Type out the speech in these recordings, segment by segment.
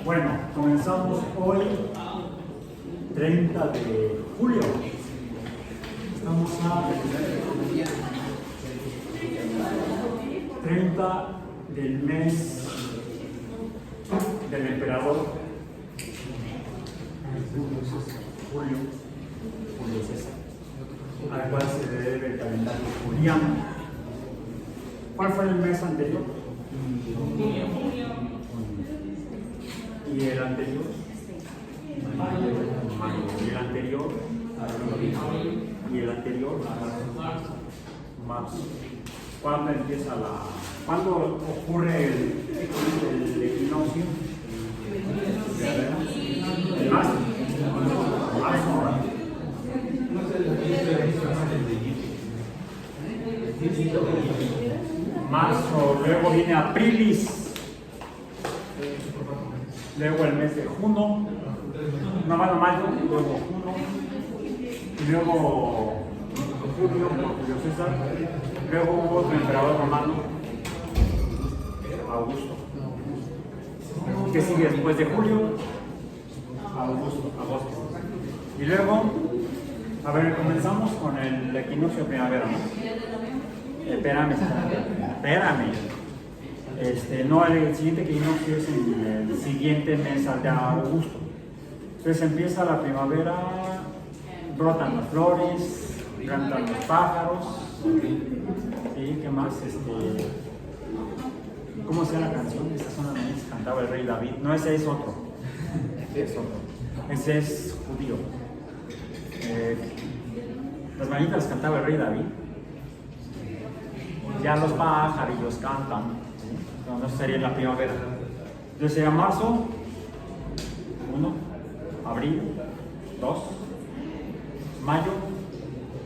Bueno, comenzamos hoy, 30 de julio. Estamos a 30 del mes del emperador Julio César, al cual se debe el calendario juliano. ¿Cuál fue el mes anterior? ¿Y el anterior? Mayo. ¿Y el anterior? ¿Y el anterior? Marzo. ¿Cuándo empieza ¿cuándo ocurre el equinoccio? ¿El marzo? Marzo, luego viene aprilis, luego el mes de junio, mayo, luego junio, y luego julio por Julio César, luego hubo otro emperador romano, Augusto. ¿Qué sigue después de julio? Agosto. Y luego, a ver, comenzamos con el equinoccio primavera, ¿no? Espérame. No, el siguiente equinoccio es en el siguiente mes al de agosto. Entonces empieza la primavera, brotan las flores, cantan los pájaros. ¿Y qué más? ¿Cómo se llama la canción? Esta zona donde se cantaba el rey David. No, ese es otro. Ese es judío. Las mañanitas las cantaba el rey David. Ya los pájaros cantan, ¿sí? No sería la primavera. Entonces sería marzo, 1, abril, 2, mayo,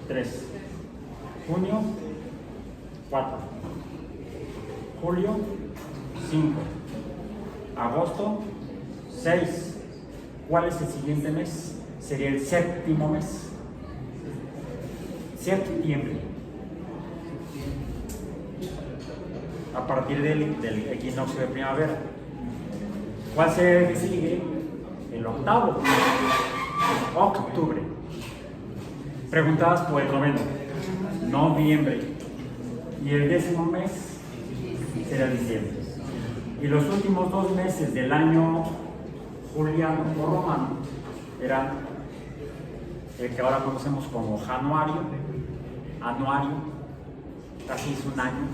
3, junio, 4, julio, 5, agosto, 6. ¿Cuál es el siguiente mes? Sería el séptimo mes. Septiembre. A partir del equinoccio de primavera. ¿Cuál se sigue? El octavo. Octubre. Preguntadas por el noveno. Noviembre. Y el 10º mes será diciembre. Y los últimos 2 meses del año juliano o romano eran el que ahora conocemos como januario, anuario, casi es un año,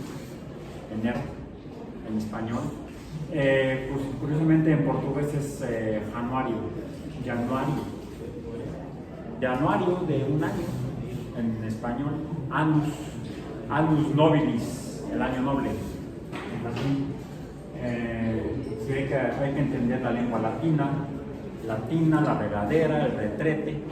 enero, en español. Pues curiosamente en portugués es januario, januario de un año, en español, annus nobilis, el año noble, en latín. Sí, hay que entender la lengua latina, la regadera, el retrete.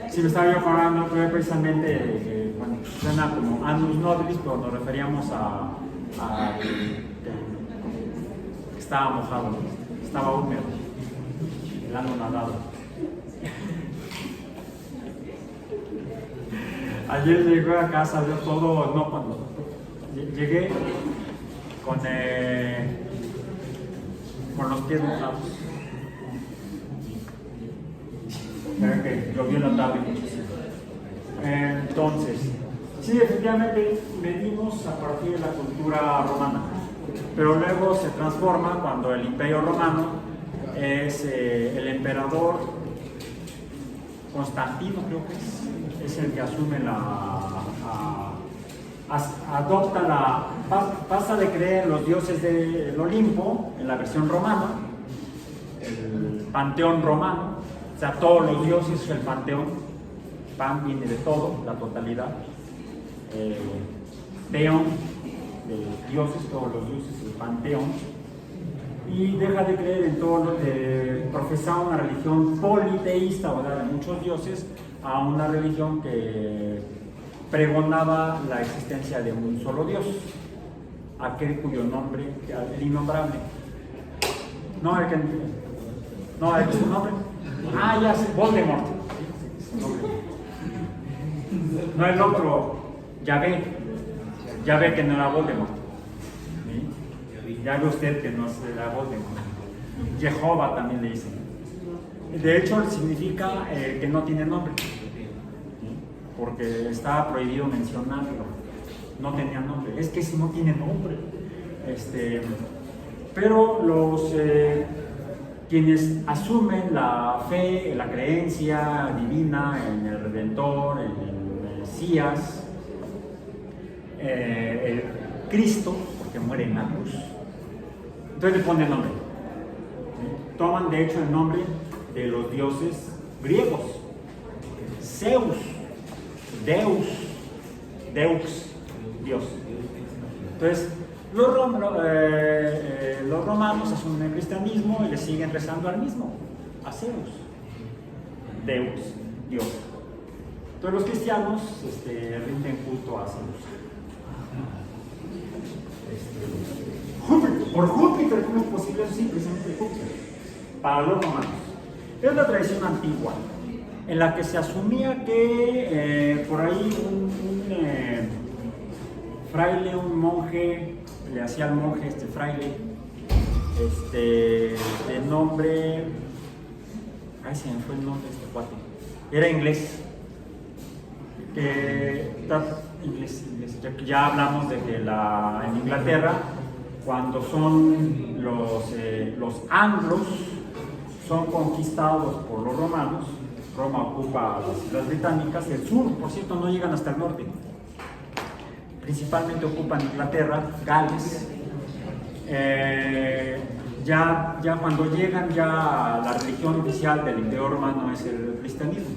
Si me estaba yo acordando precisamente, bueno, suena como annus nobilis, pero nos referíamos a que estaba mojado, estaba húmedo, el ano nadado. Ayer llegué a casa, yo todo, no cuando llegué con los pies mojados. Creo que llovió en la tarde muchísimo. Entonces, sí, efectivamente venimos a partir de la cultura romana, pero luego se transforma cuando el Imperio Romano es el emperador Constantino, creo que es el que asume pasa de creer en los dioses del Olimpo, en la versión romana, el panteón romano, o sea, todos los dioses, el panteón, pan viene de todo, la totalidad, teón, de dioses, todos los dioses, el panteón, y deja de creer en todo lo que profesaba una religión politeísta, o sea, de muchos dioses, a una religión que pregonaba la existencia de un solo Dios, aquel cuyo nombre, el innombrable. No, el que su nombre. Ya sé, Voldemort. No el otro, Yahvé que no era Voldemort. ¿Sí? ya ve usted que no es la voz de Jehová también le dicen. De hecho, significa que no tiene nombre, porque estaba prohibido mencionarlo. No tenía nombre. Es que si no tiene nombre. Pero los quienes asumen la fe, la creencia divina en el Redentor, en el Mesías, el Cristo, porque muere en la cruz, entonces le ponen nombre. Toman de hecho el nombre de los dioses griegos: Zeus, Deus, Dios. Entonces, los romanos asumen el cristianismo y le siguen rezando al mismo, a Zeus, Deus, Dios. Entonces los cristianos rinden culto a Zeus. Júpiter, por Júpiter, ¿cómo es posible eso? Sí, precisamente Júpiter. Para los romanos. Es una tradición antigua, en la que se asumía que por ahí un fraile, un monje, le hacía al monje fraile, de nombre, ay, se me fue el nombre de este cuate, era inglés, inglés, ya hablamos de que en Inglaterra, cuando son los anglos, son conquistados por los romanos. Roma ocupa las islas británicas, el sur, por cierto, no llegan hasta el norte. Principalmente ocupan Inglaterra, Gales. Ya cuando llegan, ya la religión oficial del Imperio Romano es el cristianismo,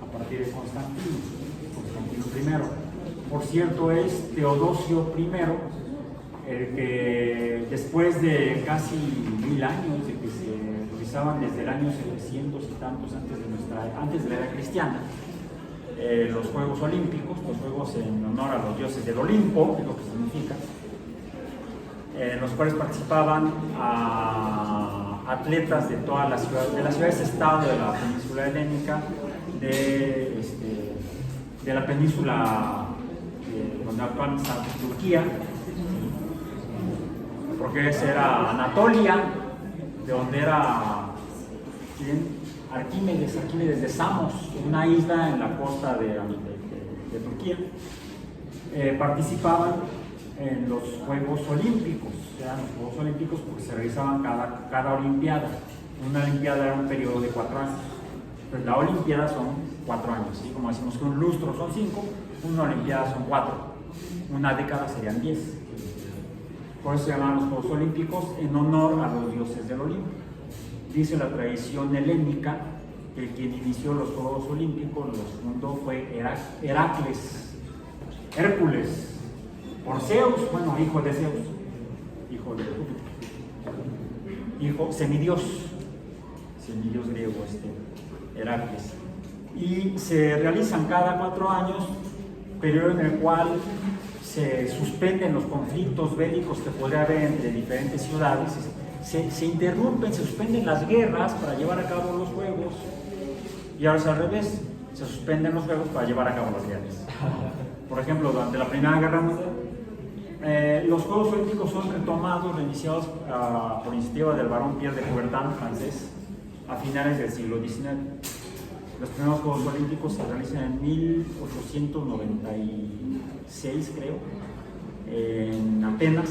a partir de Constantino I. Por cierto, es Teodosio I el que, después de casi 1000 años de que se realizaban desde el año 700 y tantos antes de la era cristiana, los Juegos Olímpicos, los Juegos en honor a los dioses del Olimpo, es lo que significa, en los cuales participaban atletas de todas las ciudades, de las ciudades-estado de la península helénica, de la península donde actualmente está Turquía, porque esa era Anatolia, de donde era Arquímedes de Samos, una isla en la costa de Turquía. Participaban en los Juegos Olímpicos, eran los Juegos Olímpicos porque se realizaban cada Olimpiada. Una Olimpiada era un periodo de 4 años. Pues la Olimpiada son 4 años, ¿sí? Como decimos que un lustro son 5, una Olimpiada son 4, una década serían 10. Por eso se llaman los Juegos Olímpicos, en honor a los dioses del Olimpo. Dice la tradición helénica que quien inició los Juegos Olímpicos, los fundó, fue Hércules, por Zeus, bueno, hijo de Zeus, hijo de Júpiter, semidios griego, Heracles. Y se realizan cada 4 años, periodo en el cual se suspenden los conflictos bélicos que podría haber entre diferentes ciudades, se interrumpen, se suspenden las guerras para llevar a cabo los juegos, y ahora es al revés, se suspenden los juegos para llevar a cabo las guerras. Por ejemplo, durante la Primera Guerra Mundial, los Juegos Olímpicos son retomados, reiniciados por iniciativa del barón Pierre de Coubertin, francés, a finales del siglo XIX. Los primeros Juegos Olímpicos se realizan en 1896, creo, en Atenas,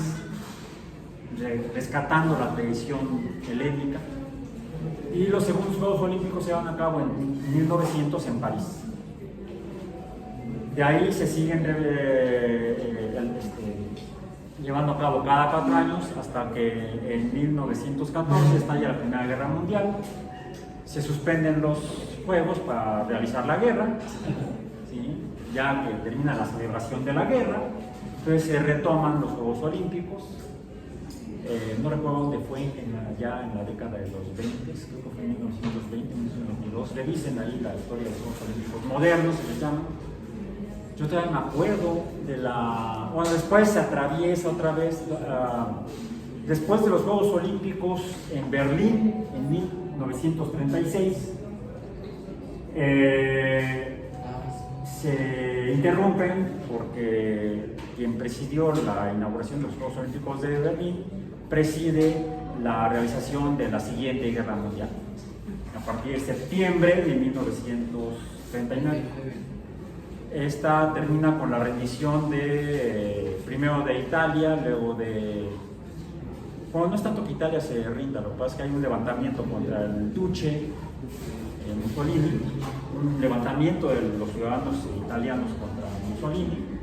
rescatando la tradición helénica. Y los segundos Juegos Olímpicos se llevan a cabo en 1900 en París. De ahí se siguen llevando a cabo cada 4 años hasta que en 1914 estalla la Primera Guerra Mundial. Se suspenden los juegos para realizar la guerra, ¿sí? Ya que termina la celebración de la guerra, entonces se retoman los Juegos Olímpicos. No recuerdo dónde fue, ya en la década de los 20, creo que fue en 1920, 1922. Revisen ahí la historia de los Juegos Olímpicos modernos, se les llama. Yo todavía me acuerdo bueno, después se atraviesa otra vez, después de los Juegos Olímpicos en Berlín, en 1936, se interrumpen porque quien presidió la inauguración de los Juegos Olímpicos de Berlín, preside la realización de la siguiente guerra mundial, a partir de septiembre de 1939. Esta termina con la rendición primero de Italia, luego de... Bueno, no es tanto que Italia se rinda, lo que pasa es que hay un levantamiento contra el Duce Mussolini, un levantamiento de los ciudadanos italianos contra Mussolini,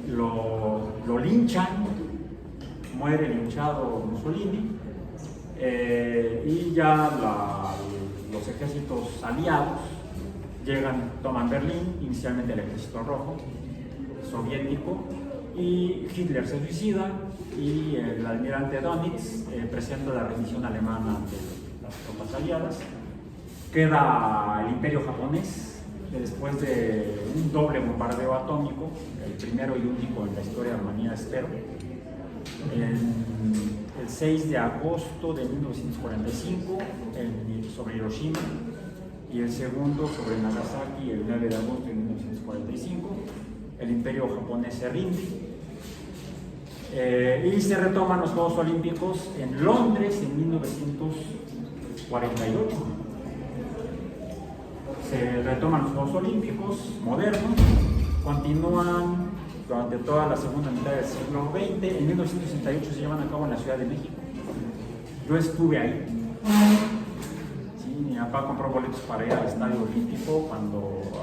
lo linchan, muere linchado Mussolini, y ya los ejércitos aliados llegan, toman Berlín, inicialmente el ejército rojo soviético, y Hitler se suicida y el almirante Dönitz presenta la rendición alemana ante las tropas aliadas. Queda el imperio japonés, que después de un doble bombardeo atómico, el primero y único en la historia de la humanidad, espero, el 6 de agosto de 1945 sobre Hiroshima, y el segundo sobre Nagasaki el 9 de agosto de 1945. El imperio japonés se rinde, y se retoman los Juegos Olímpicos en Londres en 1948. Se retoman los Juegos Olímpicos modernos, continúan durante toda la segunda mitad del siglo XX. En 1968 se llevan a cabo en la Ciudad de México. Yo estuve ahí. Sí, mi papá compró boletos para ir al Estadio Olímpico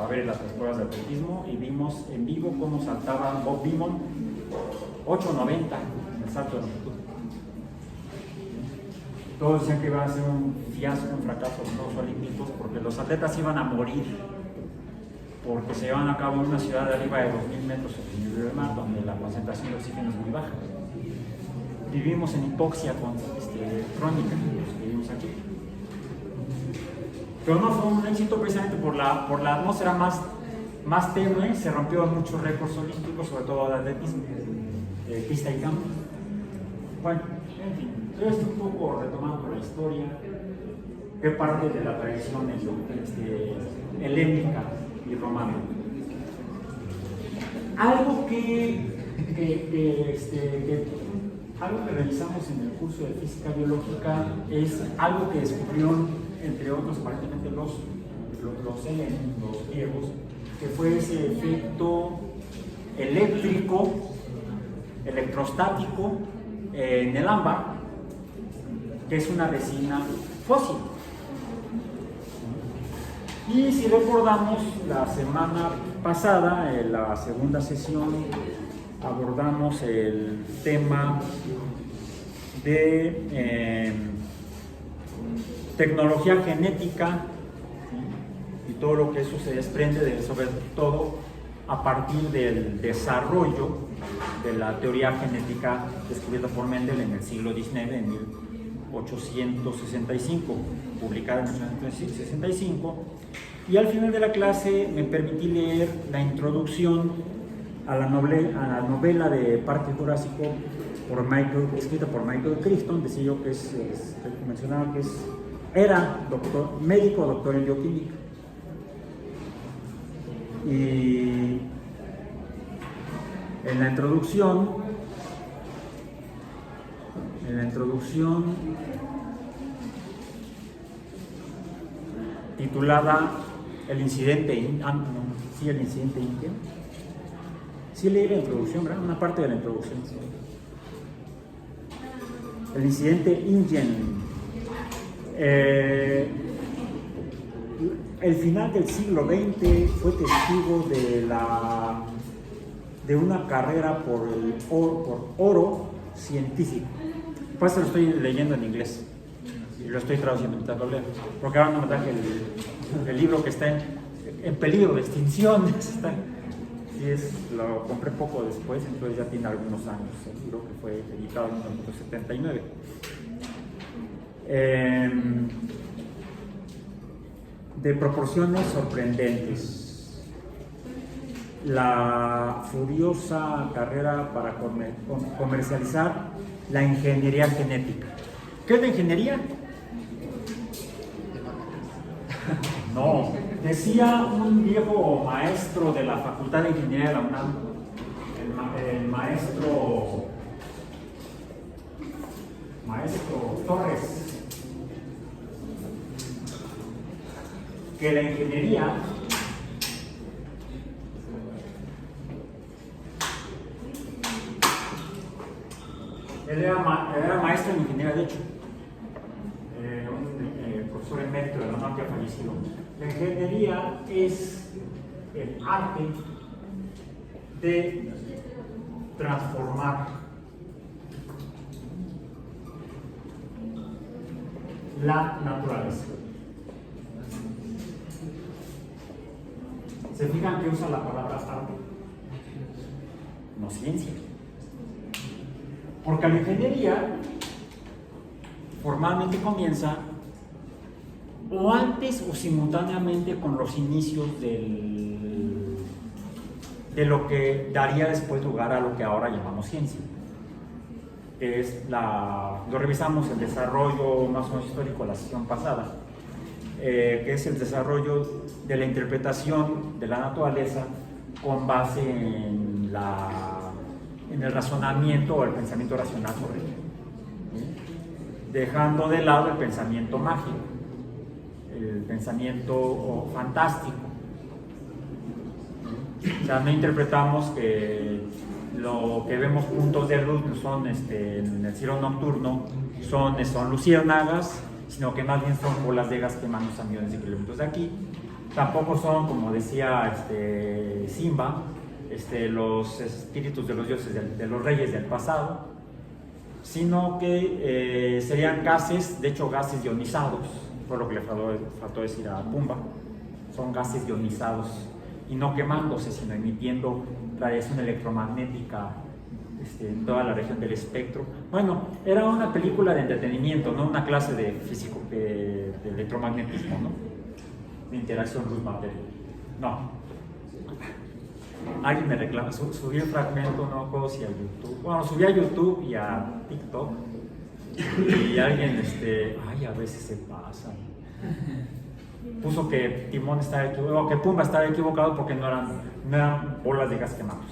a ver las pruebas de atletismo, y vimos en vivo cómo saltaba Bob Beamon 8.90 en el salto de longitud. Todos decían que iba a ser un fiasco, un fracaso los Juegos Olímpicos, porque los atletas iban a morir, porque se llevan a cabo en una ciudad de arriba de 2.000 metros sobre el nivel del mar, donde la concentración de oxígeno es muy baja. Vivimos en hipoxia crónica, los que vivimos aquí. Pero no fue un éxito precisamente por la atmósfera más tenue. Se rompieron muchos récords olímpicos, sobre todo de atletismo, de pista y campo. Bueno, en fin, yo estoy un poco retomando la historia, que parte de la tradición helénica y romana. Algo que realizamos en el curso de física biológica es algo que descubrieron, entre otros, aparentemente los helenos, los griegos, que fue ese efecto electrostático en el ámbar, que es una resina fósil. Y si recordamos, la semana pasada, en la segunda sesión, abordamos el tema de tecnología genética, ¿sí? Y todo lo que eso se desprende, sobre todo a partir del desarrollo de la teoría genética descubierta por Mendel en el siglo XIX, en 1865, publicada en 1865. Y al final de la clase me permití leer la introducción a la novela de Parque Jurásico escrita por Michael Crichton. Decía yo que mencionaba que era médico, doctor en bioquímica. Y en la introducción titulada El incidente India. Sí leí la introducción, ¿verdad? Una parte de la introducción. El incidente Ingen. El final del siglo XX fue testigo de una carrera por oro científico. Por eso lo estoy leyendo en inglés y lo estoy traduciendo mientras lo leo, porque ahora no me traje el libro que está en peligro de extinción. Lo compré poco después, entonces ya tiene algunos años el libro, que fue editado en 1979. De proporciones sorprendentes. La furiosa carrera para comercializar la ingeniería genética. ¿Qué es la ingeniería? No, decía un viejo maestro de la Facultad de Ingeniería de la UNAM, el maestro Torres, que la ingeniería él era maestro en ingeniería, de hecho, un profesor emérito de la UNAM que ha fallecido. La ingeniería es el arte de transformar la naturaleza. ¿Se fijan que usa la palabra arte? No ciencia. Porque la ingeniería formalmente comienza o antes o simultáneamente con los inicios de lo que daría después lugar a lo que ahora llamamos ciencia. Lo revisamos el desarrollo más o menos histórico la sesión pasada, que es el desarrollo de la interpretación de la naturaleza con base en el razonamiento o el pensamiento racional sobre ella, dejando de lado el pensamiento mágico, el pensamiento fantástico. O sea, no interpretamos que lo que vemos puntos de luz son en el cielo nocturno son luciérnagas, sino que más bien son bolas de gas quemándose a millones de kilómetros de aquí. Tampoco son, como decía Simba, los espíritus de los dioses, de los reyes del pasado, sino que serían gases, de hecho gases ionizados, fue lo que le faltó decir a Pumba. Son gases ionizados y no quemándose, sino emitiendo radiación electromagnética en toda la región del espectro. Bueno, era una película de entretenimiento, no una clase de físico, de electromagnetismo, ¿no? De interacción luz-materia. No. Alguien me reclama, subí el fragmento, no recuerdo si a YouTube. Bueno, subí a YouTube y a TikTok. Y alguien, a veces se pasa. Puso que Timón estaba equivocado, que Pumba estaba equivocado porque no eran bolas de gas quemados.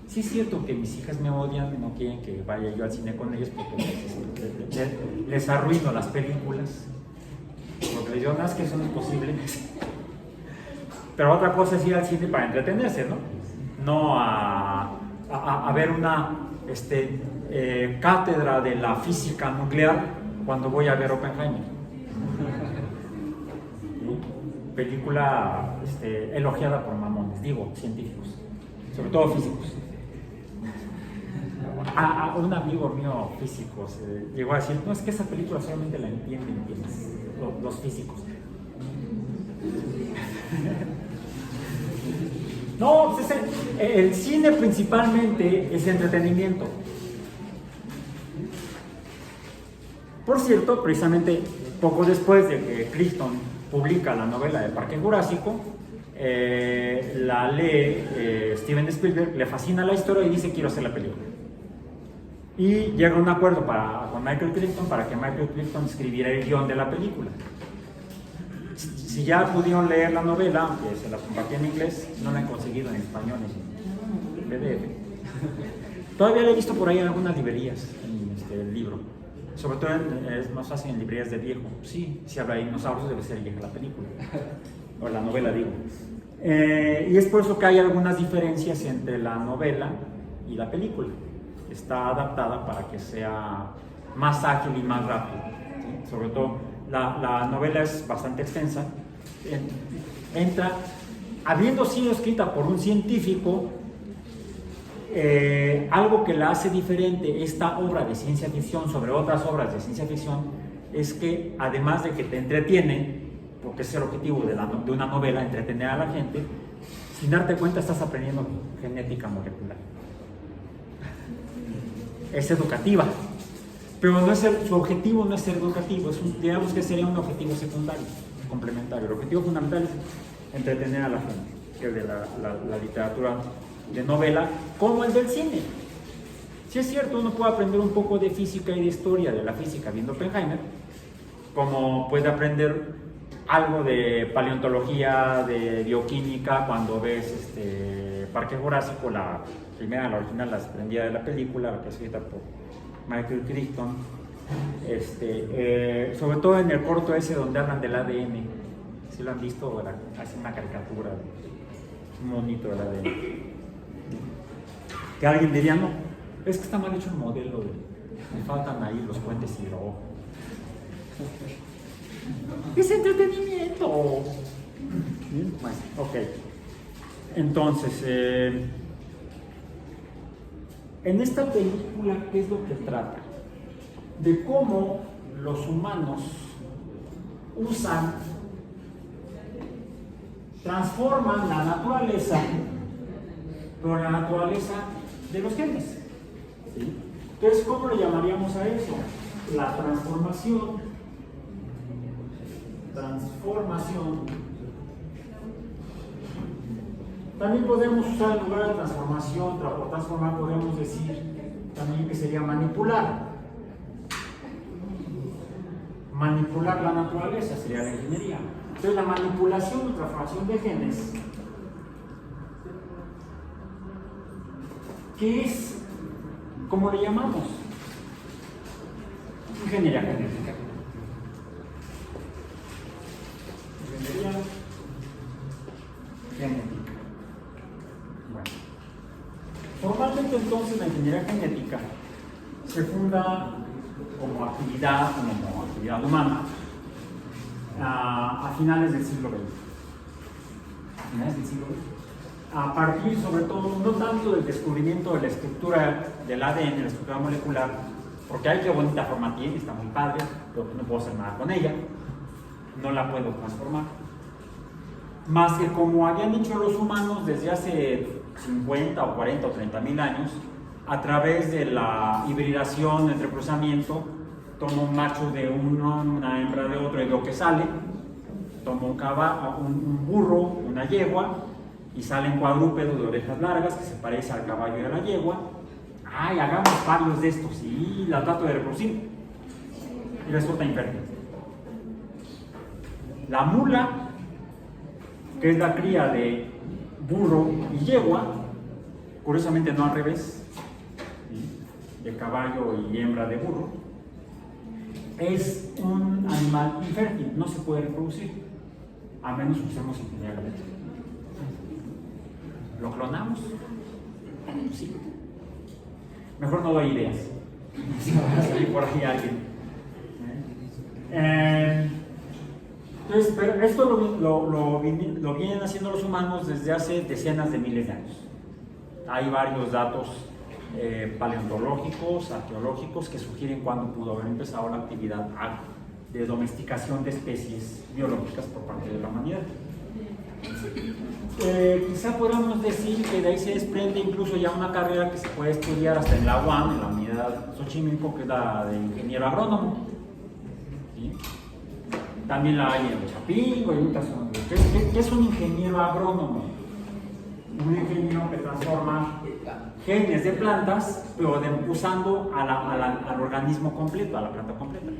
Sí es cierto que mis hijas me odian y no quieren que vaya yo al cine con ellos porque les arruino las películas. Porque les digo, no, es que eso no es posible. Pero otra cosa es ir al cine para entretenerse, ¿no? No a ver una cátedra de la física nuclear cuando voy a ver Oppenheimer. ¿Sí? Película elogiada por mamones, digo, científicos, sobre todo físicos. Un amigo mío físico llegó a decir, no, es que esa película solamente la entienden los físicos. No, pues el cine principalmente es entretenimiento. Por cierto, precisamente poco después de que Crichton publica la novela del Parque Jurásico, la lee Steven Spielberg, le fascina la historia y dice, quiero hacer la película. Y llega a un acuerdo con Michael Crichton para que Michael Crichton escribiera el guión de la película. Si ya pudieron leer la novela, aunque se la compartí en inglés, no la he conseguido en español en PDF. Todavía la he visto por ahí en algunas librerías, el libro. Sobre todo es más fácil en librerías de viejo. Sí, si habla de dinosaurios debe ser vieja la película. O la novela, digo. Y es por eso que hay algunas diferencias entre la novela y la película. Está adaptada para que sea más ágil y más rápido, ¿sí? Sobre todo la novela es bastante extensa. Habiendo sido escrita por un científico, algo que la hace diferente esta obra de ciencia ficción sobre otras obras de ciencia ficción es que además de que te entretiene, porque es el objetivo de una novela, entretener a la gente, sin darte cuenta estás aprendiendo genética molecular. Es educativa, pero su objetivo no es ser educativo, digamos que sería un objetivo secundario, complementario. El objetivo fundamental es entretener a la gente, que es de la literatura de novela, como el del cine. Si es cierto, uno puede aprender un poco de física y de historia de la física viendo Oppenheimer, como puede aprender algo de paleontología, de bioquímica cuando ves Parque Jurásico, la primera, la original, la desprendida de la película, la que es escrita por Michael Crichton, sobre todo en el corto ese donde hablan del ADN, si lo han visto, hace una caricatura, un monito del ADN, que alguien diría, no, es que está mal hecho el modelo, me faltan ahí los puentes hidrográficos. Es entretenimiento. Bueno, ok. Entonces, en esta película, ¿qué es lo que trata? De cómo los humanos transforman la naturaleza, pero la naturaleza de los genes. ¿Sí? Entonces, ¿cómo le llamaríamos a eso? La transformación. También podemos usar en lugar de transformación, por transformar, podemos decir también que sería manipular. Manipular la naturaleza sería la ingeniería. Entonces, la manipulación o transformación de genes, ¿qué es? ¿Cómo le llamamos? Ingeniería genética. Ingeniería genética. Bueno. Formalmente, entonces, la ingeniería genética se funda como actividad humana a finales del siglo XX. A partir, sobre todo, no tanto del descubrimiento de la estructura del ADN, la estructura molecular, porque hay que bonita forma tiene, está muy padre, pero no puedo hacer nada con ella, no la puedo transformar. Más que como habían hecho los humanos desde hace 50 o 40 o 30 mil años, a través de la hibridación, entre cruzamiento, tomo un macho de uno, una hembra de otro y veo que sale, tomo un burro, una yegua, y salen cuadrúpedos de orejas largas que se parece al caballo y a la yegua. ¡Ay, hagamos varios de estos! Y la trato de reproducir. Y resulta infértil. La mula, que es la cría de burro y yegua, curiosamente no al revés, de caballo y hembra de burro, es un animal infértil, no se puede reproducir, a menos que usemos ingeniería genética. ¿Lo clonamos? Sí. Mejor no doy ideas. Si va a salir por ahí alguien. Entonces, pero esto lo vienen haciendo los humanos desde hace decenas de miles de años. Hay varios datos paleontológicos, arqueológicos, que sugieren cuándo pudo haber empezado la actividad de domesticación de especies biológicas por parte de la humanidad. Quizá podamos decir que de ahí se desprende incluso ya una carrera que se puede estudiar hasta en la UAM, en la unidad Xochimilco, que es la de ingeniero agrónomo. ¿Sí? También la hay en Chapingo y muchas otras. ¿Qué es un ingeniero agrónomo? Un ingeniero que transforma genes de plantas, pero usando al organismo completo, a la planta completa.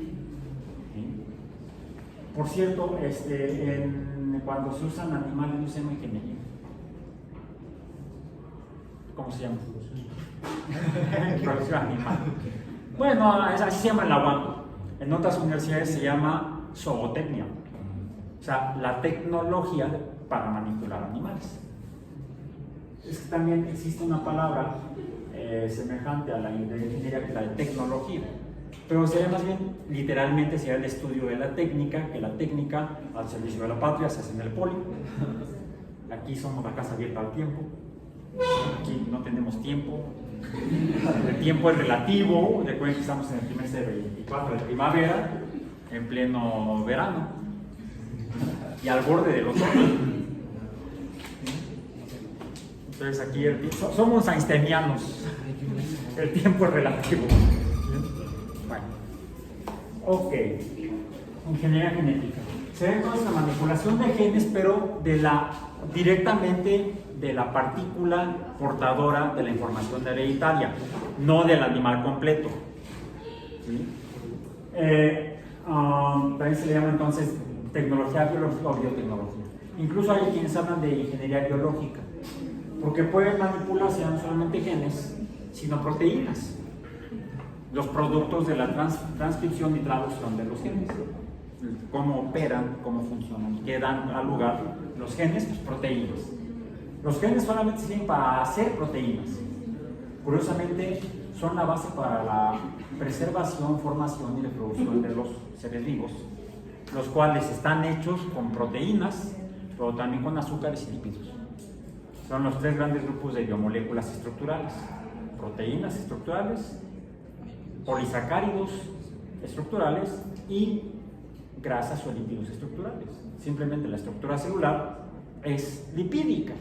¿Sí? Por cierto, cuando se usan animales no se llama ingeniería. ¿Cómo se llama? Producción animal. Bueno, así se llama en la UAM. En otras universidades se llama zootecnia. O sea, la tecnología para manipular animales. Es que también existe una palabra semejante a la de ingeniería, que es la de tecnología. Pero sería más bien, literalmente, sería el estudio de la técnica, que la técnica al servicio de la patria se hace en el poli. Aquí somos la casa abierta al tiempo. Aquí no tenemos tiempo. El tiempo es relativo. Recuerden que estamos en el trimestre 24 de primavera, en pleno verano, y al borde del otoño. Entonces aquí somos einsteinianos. El tiempo es relativo. Bueno. Ok. Ingeniería genética. Se ve entonces la manipulación de genes, pero directamente de la partícula portadora de la información hereditaria, no del animal completo. ¿Sí? También se le llama entonces tecnología biológica o biotecnología. Incluso hay quienes hablan de ingeniería biológica. Porque pueden manipularse no solamente genes, sino proteínas. Los productos de la transcripción y traducción de los genes. Cómo operan, cómo funcionan, qué dan al lugar los genes, pues proteínas. Los genes solamente sirven para hacer proteínas. Curiosamente, son la base para la preservación, formación y reproducción de los seres vivos, los cuales están hechos con proteínas, pero también con azúcares y lípidos. Son los tres grandes grupos de biomoléculas estructurales: proteínas estructurales, polisacáridos estructurales y grasas o lípidos estructurales. Simplemente la estructura celular es lipídica,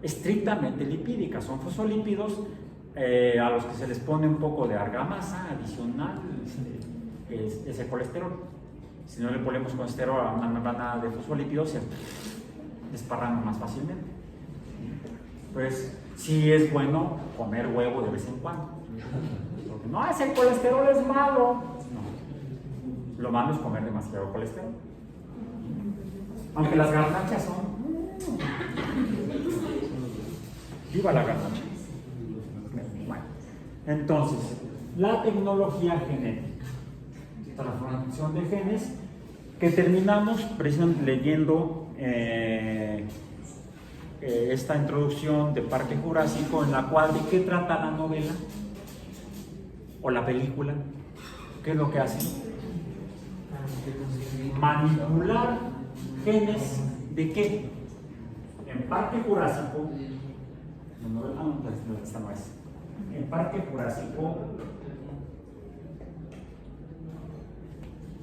estrictamente lipídica. Son fosfolípidos a los que se les pone un poco de argamasa adicional, es el colesterol. Si no le ponemos colesterol a una membrana de fosfolípidos, se desparraman más fácilmente. Pues sí es bueno comer huevo de vez en cuando. Porque no, ese colesterol es malo. No. Lo malo es comer demasiado colesterol. Aunque las garnachas son... ¡Viva la garnacha! Bueno, entonces, la tecnología genética, transformación de genes, que terminamos precisamente leyendo esta introducción de Parque Jurásico, en la cual, ¿de qué trata la novela o la película? ¿Qué es lo que hacen? Manipular genes ¿de qué? En Parque Jurásico, esta no es. En Parque Jurásico,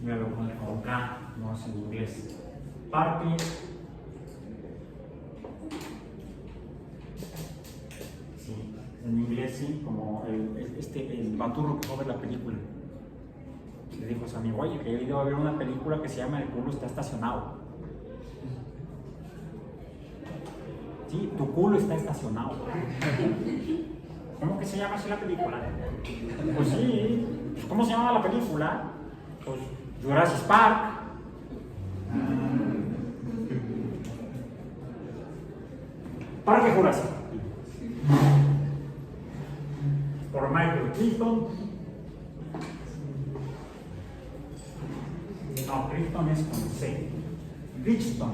míralo con K, no es en inglés. Parque en inglés sí, como el baturro que fue a ver la película. Le dijo a su amigo, oye, que he ido a ver una película que se llama El culo está estacionado. Sí, tu culo está estacionado. ¿Cómo que se llama así la película? Pues sí, ¿cómo se llama la película? Pues Jurassic Park. Parque Jurásico. Por Michael Crichton. No, Crichton es con C. Crichton.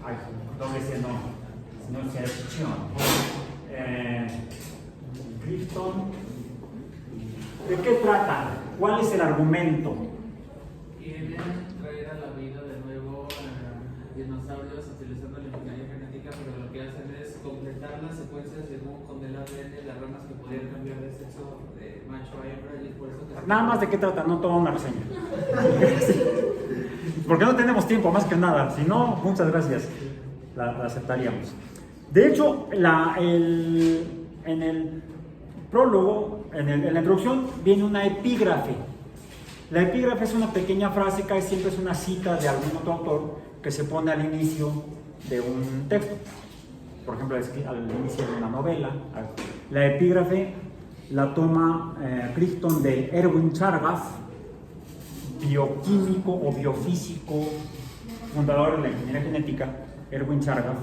Ay, doble C no es Crichton. Crichton. ¿De qué trata? ¿Cuál es el argumento? Quieren traer a la vida de nuevo dinosaurios utilizando la ingeniería genética, pero lo que hacen es completar las secuencias según con el ADN las ramas que podrían cambiar de sexo de macho a hembra, y es por eso que... Nada más de qué trata, no toda una reseña. Porque no tenemos tiempo, más que nada. Si no, muchas gracias. La aceptaríamos. De hecho, en el prólogo, en la introducción, viene una epígrafe. La epígrafe es una pequeña frase, casi siempre es una cita de algún otro autor que se pone al inicio de un texto. Por ejemplo, al inicio de una novela. La epígrafe la toma Crichton de Erwin Chargaff, bioquímico o biofísico, fundador de la ingeniería genética, Erwin Chargaff,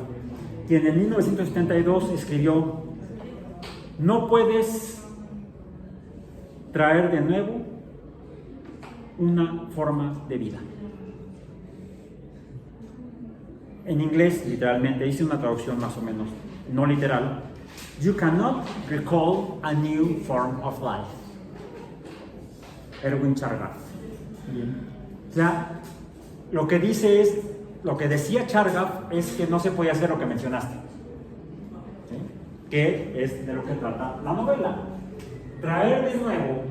quien en 1972 escribió: no puedes traer de nuevo una forma de vida. En inglés, literalmente, hice una traducción más o menos no literal: you cannot recall a new form of life. Erwin Chargaff. O sea, lo que decía Chargaff es que no se podía hacer lo que mencionaste, ¿sí? Que es de lo que trata la novela. Traer de nuevo,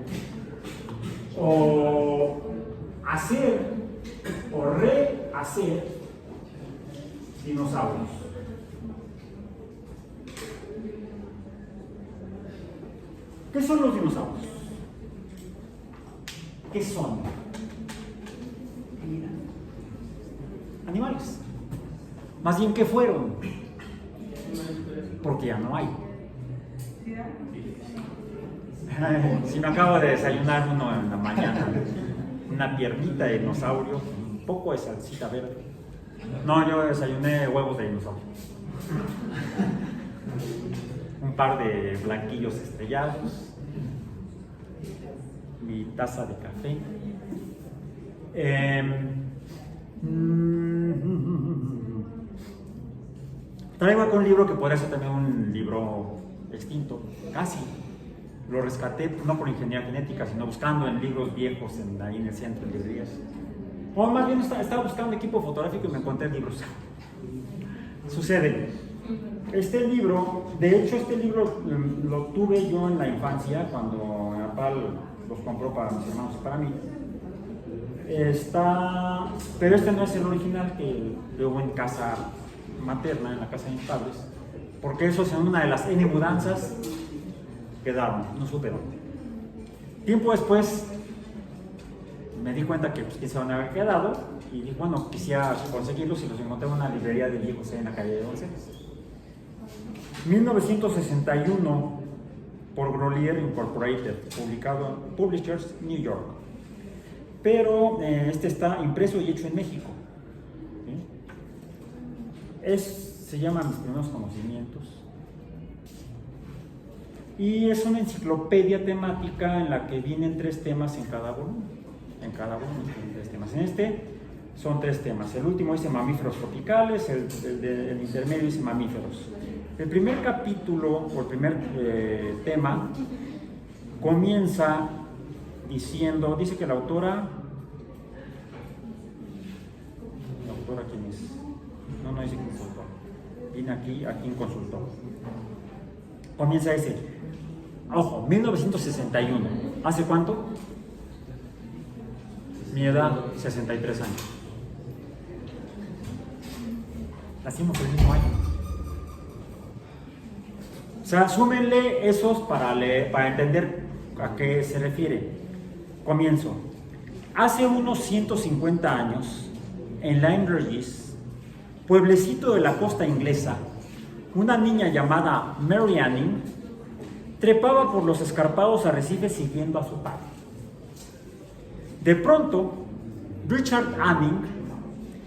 o hacer, o rehacer dinosaurios. ¿Qué son los dinosaurios? ¿Qué son? Animales. Más bien, ¿qué fueron? Porque ya no hay. Si me acabo de desayunar uno en la mañana, una piernita de dinosaurio, un poco de salsita verde. No, yo desayuné huevos de dinosaurio. un par de blanquillos estrellados, mi taza de café. Traigo acá un libro que podría ser también un libro extinto, casi. Lo rescaté no por ingeniería genética, sino buscando en libros viejos ahí en el centro de librerías. O más bien estaba buscando equipo fotográfico y me encontré libros. Sucede. Este libro lo tuve yo en la infancia, cuando mi papá los compró para mis hermanos y para mí. Pero este no es el original que luego en casa materna, en la casa de mis padres, porque eso es en una de las N mudanzas quedaron, no supe dónde. Tiempo después me di cuenta que quién sabe dónde había quedado y dije, bueno, quisiera conseguirlos y los encontré en una librería de viejos en la calle de Donceles. 1961 por Grolier Incorporated, Publishers, New York. Pero este está impreso y hecho en México. ¿Sí? Se llama Mis primeros conocimientos. Y es una enciclopedia temática en la que vienen 3 temas en cada volumen. En cada volumen vienen 3 temas. En este son 3 temas. El último dice mamíferos tropicales, el intermedio dice mamíferos. El primer capítulo, o el primer tema, comienza diciendo, dice que la autora quién es, no dice quién consultó, viene aquí a quién consultó. Comienza ese, ojo, 1961, ¿hace cuánto? Mi edad, 63 años. Nacimos el mismo año. O sea, súmenle esos para entender a qué se refiere. Comienzo. Hace unos 150 años, en Lyme Regis, pueblecito de la costa inglesa, una niña llamada Mary Anning trepaba por los escarpados arrecifes siguiendo a su padre. De pronto, Richard Anning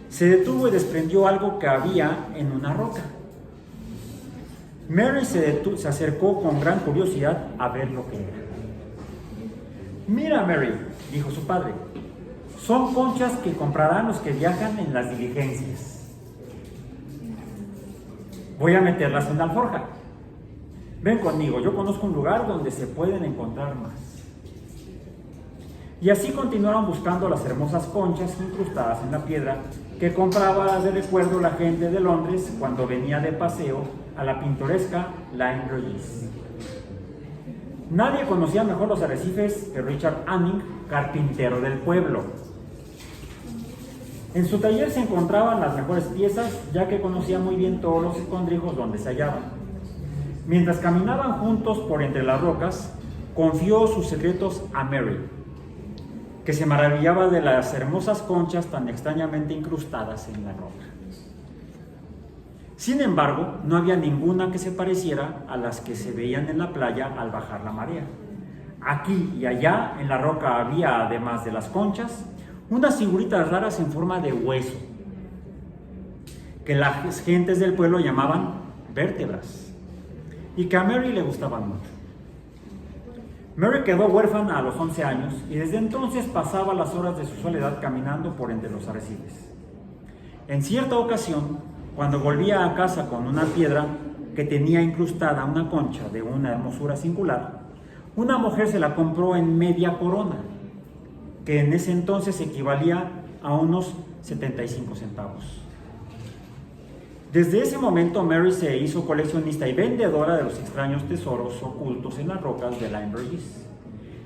se detuvo y desprendió algo que había en una roca. Mary se acercó con gran curiosidad a ver lo que era. Mira, Mary, dijo su padre, son conchas que comprarán los que viajan en las diligencias. Voy a meterlas en la alforja. Ven conmigo, yo conozco un lugar donde se pueden encontrar más. Y así continuaron buscando las hermosas conchas incrustadas en la piedra que compraba de recuerdo la gente de Londres cuando venía de paseo a la pintoresca Lyme Regis. Nadie conocía mejor los arrecifes que Richard Anning, carpintero del pueblo. En su taller se encontraban las mejores piezas, ya que conocía muy bien todos los escondrijos donde se hallaban. Mientras caminaban juntos por entre las rocas, confió sus secretos a Mary, que se maravillaba de las hermosas conchas tan extrañamente incrustadas en la roca. Sin embargo, no había ninguna que se pareciera a las que se veían en la playa al bajar la marea. Aquí y allá en la roca había, además de las conchas, unas figuritas raras en forma de hueso, que las gentes del pueblo llamaban vértebras, y que a Mary le gustaban mucho. Mary quedó huérfana a los 11 años y desde entonces pasaba las horas de su soledad caminando por entre los arrecifes. En cierta ocasión, cuando volvía a casa con una piedra que tenía incrustada una concha de una hermosura singular, una mujer se la compró en media corona, que en ese entonces equivalía a unos 75 centavos. Desde ese momento Mary se hizo coleccionista y vendedora de los extraños tesoros ocultos en las rocas de Lyme Regis,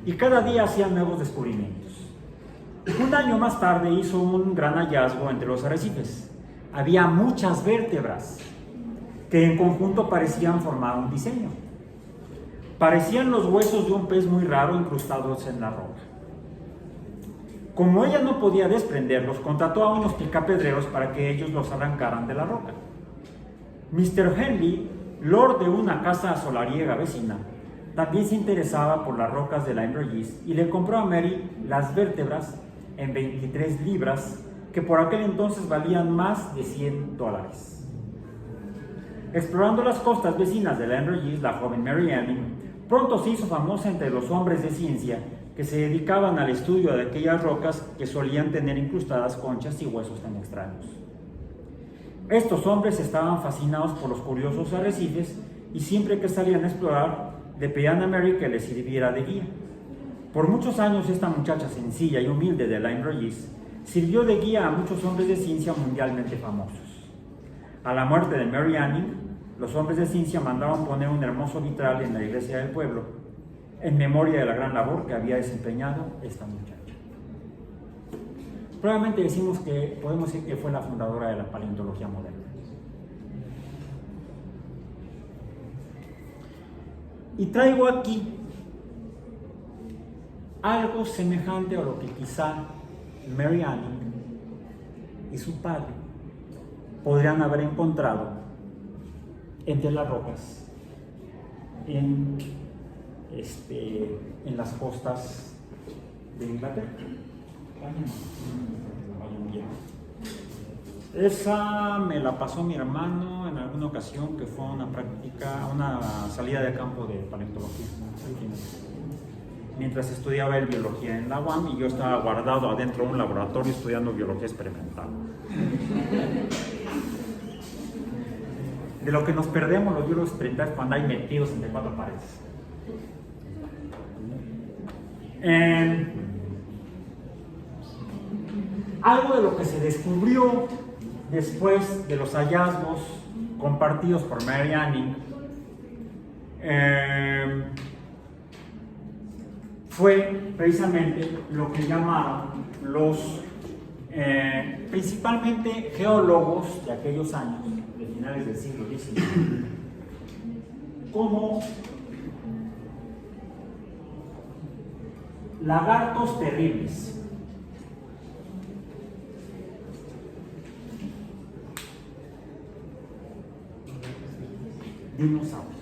y cada día hacía nuevos descubrimientos. Un año más tarde hizo un gran hallazgo entre los arrecifes. Había muchas vértebras que en conjunto parecían formar un diseño. Parecían los huesos de un pez muy raro incrustados en la roca. Como ella no podía desprenderlos, contrató a unos picapedreros para que ellos los arrancaran de la roca. Mr. Henley, lord de una casa solariega vecina, también se interesaba por las rocas de Lyme Regis y le compró a Mary las vértebras en 23 libras, que por aquel entonces valían más de $100. Explorando las costas vecinas de la Androgis, la joven Mary Anning pronto se hizo famosa entre los hombres de ciencia que se dedicaban al estudio de aquellas rocas que solían tener incrustadas conchas y huesos tan extraños. Estos hombres estaban fascinados por los curiosos arrecifes y siempre que salían a explorar le pedían a Mary que les sirviera de guía. Por muchos años esta muchacha sencilla y humilde de la Androgis sirvió de guía a muchos hombres de ciencia mundialmente famosos. A la muerte de Mary Anning, los hombres de ciencia mandaron poner un hermoso vitral en la iglesia del pueblo en memoria de la gran labor que había desempeñado esta muchacha. Probablemente podemos decir que fue la fundadora de la paleontología moderna. Y traigo aquí algo semejante a lo que quizá Mary Anning y su padre podrían haber encontrado entre las rocas en las costas de Inglaterra. Esa me la pasó mi hermano en alguna ocasión, que fue una salida de campo de paleontología, mientras estudiaba él biología en la UAM y yo estaba guardado adentro de un laboratorio estudiando biología experimental. De lo que nos perdemos los biólogos experimentales cuando hay metidos entre cuatro paredes. Algo de lo que se descubrió después de los hallazgos compartidos por Mary Anning fue precisamente lo que llamaban los principalmente geólogos de aquellos años, de finales del siglo XIX, como lagartos terribles. Dinosaurios,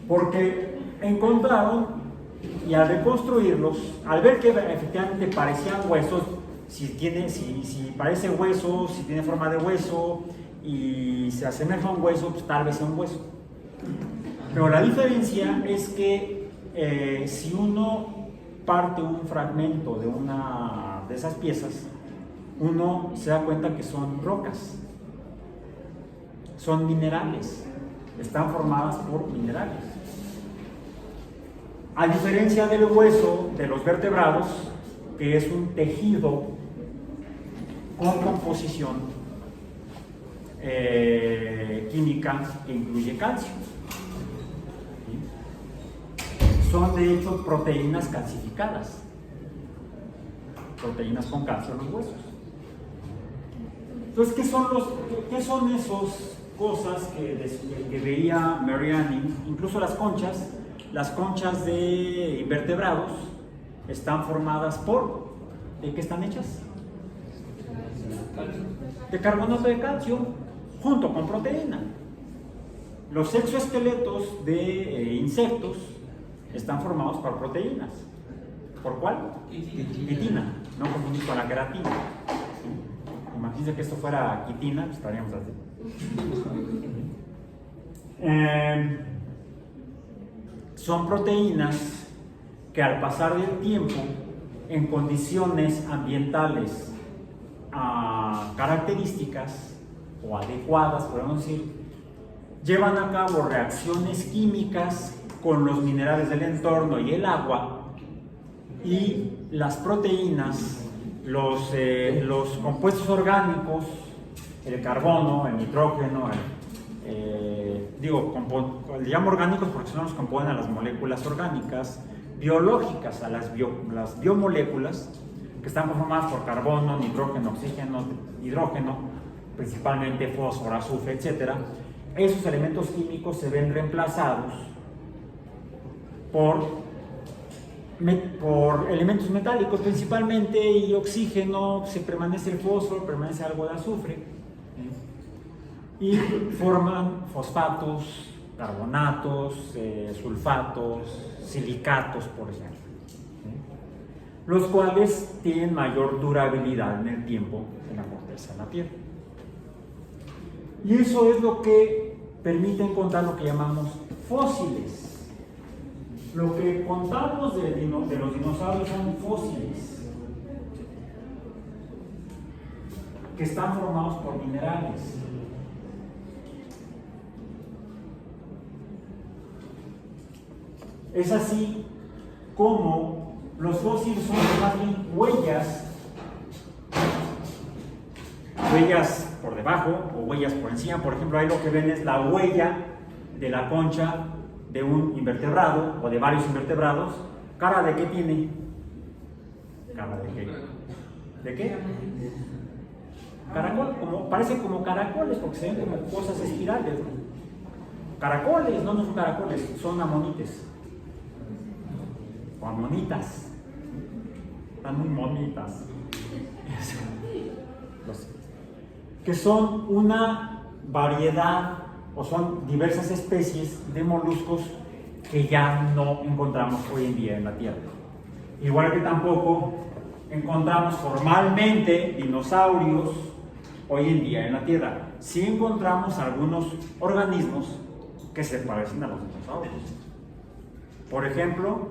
porque encontraron, y al reconstruirlos, al ver que efectivamente parecían huesos, si parece hueso, si tiene forma de hueso y se asemeja a un hueso, pues tal vez sea un hueso. Pero la diferencia es que si uno parte un fragmento de una de esas piezas, uno se da cuenta que son rocas, son minerales, están formadas por minerales. A diferencia del hueso de los vertebrados, que es un tejido con composición química que incluye calcio. ¿Sí? Son de hecho proteínas calcificadas, proteínas con calcio en los huesos. Entonces, ¿qué son esas cosas que veía Mary Anning? Incluso las conchas de invertebrados están formadas ¿de qué están hechas? De carbonato de calcio junto con proteína. Los exoesqueletos de insectos están formados por proteínas. ¿Por cuál? Quitina, no confundir con la queratina. Imagínense que esto fuera quitina, pues estaríamos así. Son proteínas que al pasar del tiempo, en condiciones ambientales características o adecuadas, podemos decir, llevan a cabo reacciones químicas con los minerales del entorno y el agua, y las proteínas, los compuestos orgánicos, el carbono, el nitrógeno, le llamo orgánicos porque son los que componen a las moléculas orgánicas, biológicas a las biomoléculas, que están conformadas por carbono, nitrógeno, oxígeno, hidrógeno, principalmente fósforo, azufre, etc. Esos elementos químicos se ven reemplazados por elementos metálicos principalmente, y oxígeno, se permanece el fósforo, permanece algo de azufre, y forman fosfatos, carbonatos, sulfatos, silicatos, por ejemplo, los cuales tienen mayor durabilidad en el tiempo en la corteza de la Tierra. Y eso es lo que permite encontrar lo que llamamos fósiles. Lo que contamos de los dinosaurios son fósiles, que están formados por minerales. Es así como los fósiles son más bien huellas por debajo o huellas por encima. Por ejemplo, ahí lo que ven es la huella de la concha de un invertebrado o de varios invertebrados. ¿Cara de qué tiene? ¿Cara de qué? ¿De qué? Caracol, parece como caracoles porque se ven como cosas espirales, ¿no? Caracoles, no son caracoles, son amonites. O amonitas. Están muy monitas. Que son una variedad o son diversas especies de moluscos que ya no encontramos hoy en día en la Tierra. Igual que tampoco encontramos formalmente dinosaurios hoy en día en la Tierra. Sí encontramos algunos organismos que se parecen a los dinosaurios. Por ejemplo,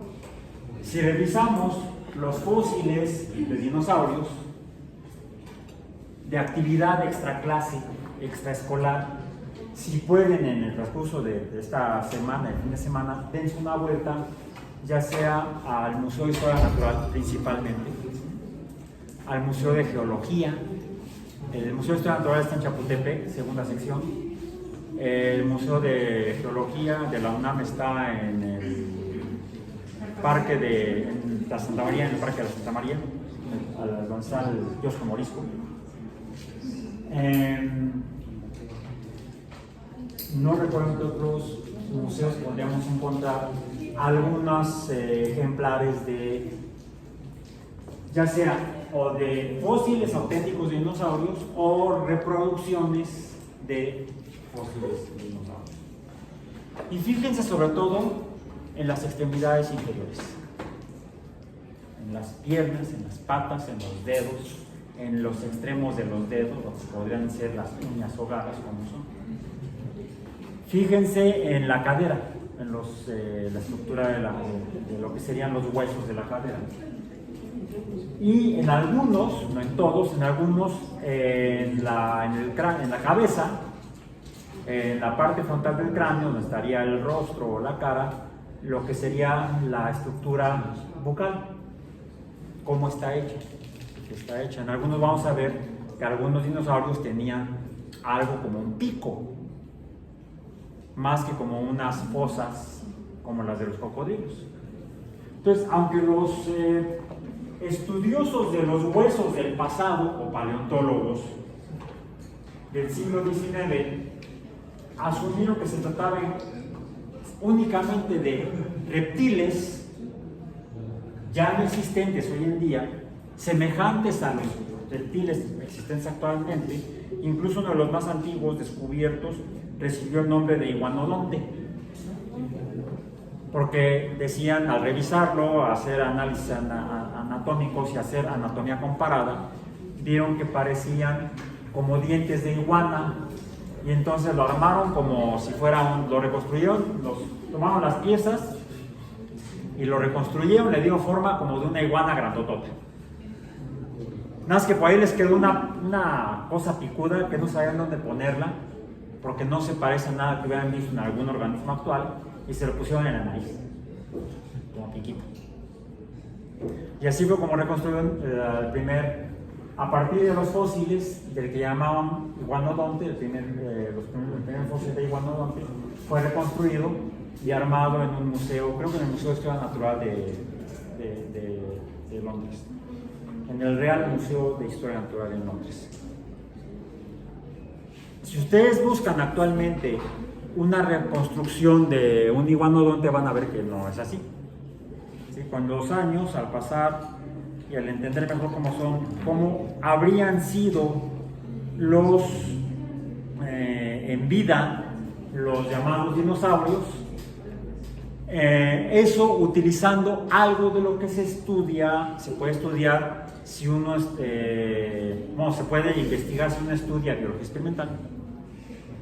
si revisamos los fósiles de dinosaurios de actividad extraclase, extraescolar, si pueden en el transcurso de esta semana, el fin de semana, dense una vuelta, ya sea al Museo de Historia Natural principalmente, al Museo de Geología. El Museo de Historia Natural está en Chapultepec, segunda sección. El Museo de Geología de la UNAM está en el Parque de la Santa María, en el Parque de la Santa María, donde está el kiosco Morisco. No recuerdo que otros museos podríamos encontrar algunos ejemplares de, ya sea o de fósiles auténticos de dinosaurios o reproducciones de fósiles de dinosaurios. Y fíjense sobre todo en las extremidades inferiores, en las piernas, en las patas, en los dedos, en los extremos de los dedos, lo que podrían ser las uñas o garras, como son. Fíjense en la cadera, en la estructura de lo que serían los huesos de la cadera. Y en algunos, no en todos, en algunos, en la cabeza, en la parte frontal del cráneo, donde estaría el rostro o la cara, lo que sería la estructura bucal, cómo está hecha. En algunos vamos a ver que algunos dinosaurios tenían algo como un pico, más que como unas fosas como las de los cocodrilos. Entonces, aunque los estudiosos de los huesos del pasado o paleontólogos del siglo XIX asumieron que se trataba únicamente de reptiles ya no existentes hoy en día, semejantes a los reptiles existentes actualmente, incluso uno de los más antiguos descubiertos recibió el nombre de iguanodonte, porque decían, al revisarlo, hacer análisis anatómicos y hacer anatomía comparada, vieron que parecían como dientes de iguana, y entonces lo armaron como si fuera lo reconstruyeron, tomaron las piezas y lo reconstruyeron, le dieron forma como de una iguana grandotota. Nada más que por ahí les quedó una cosa picuda que no sabían dónde ponerla, porque no se parece a nada que hubieran visto en algún organismo actual, y se lo pusieron en la nariz, como piquito. Y así fue como reconstruyeron a partir de los fósiles del que llamaban iguanodonte, el primer fósil de iguanodonte, fue reconstruido y armado en un museo, creo que en el Museo de Historia Natural de Londres, en el Real Museo de Historia Natural en Londres. Si ustedes buscan actualmente una reconstrucción de un iguanodonte, van a ver que no es así. ¿Sí? Con los años, al pasar y al entender mejor cómo habrían sido los en vida los llamados dinosaurios, eso utilizando algo de lo que se estudia, se puede estudiar si uno se puede investigar si uno estudia biología experimental.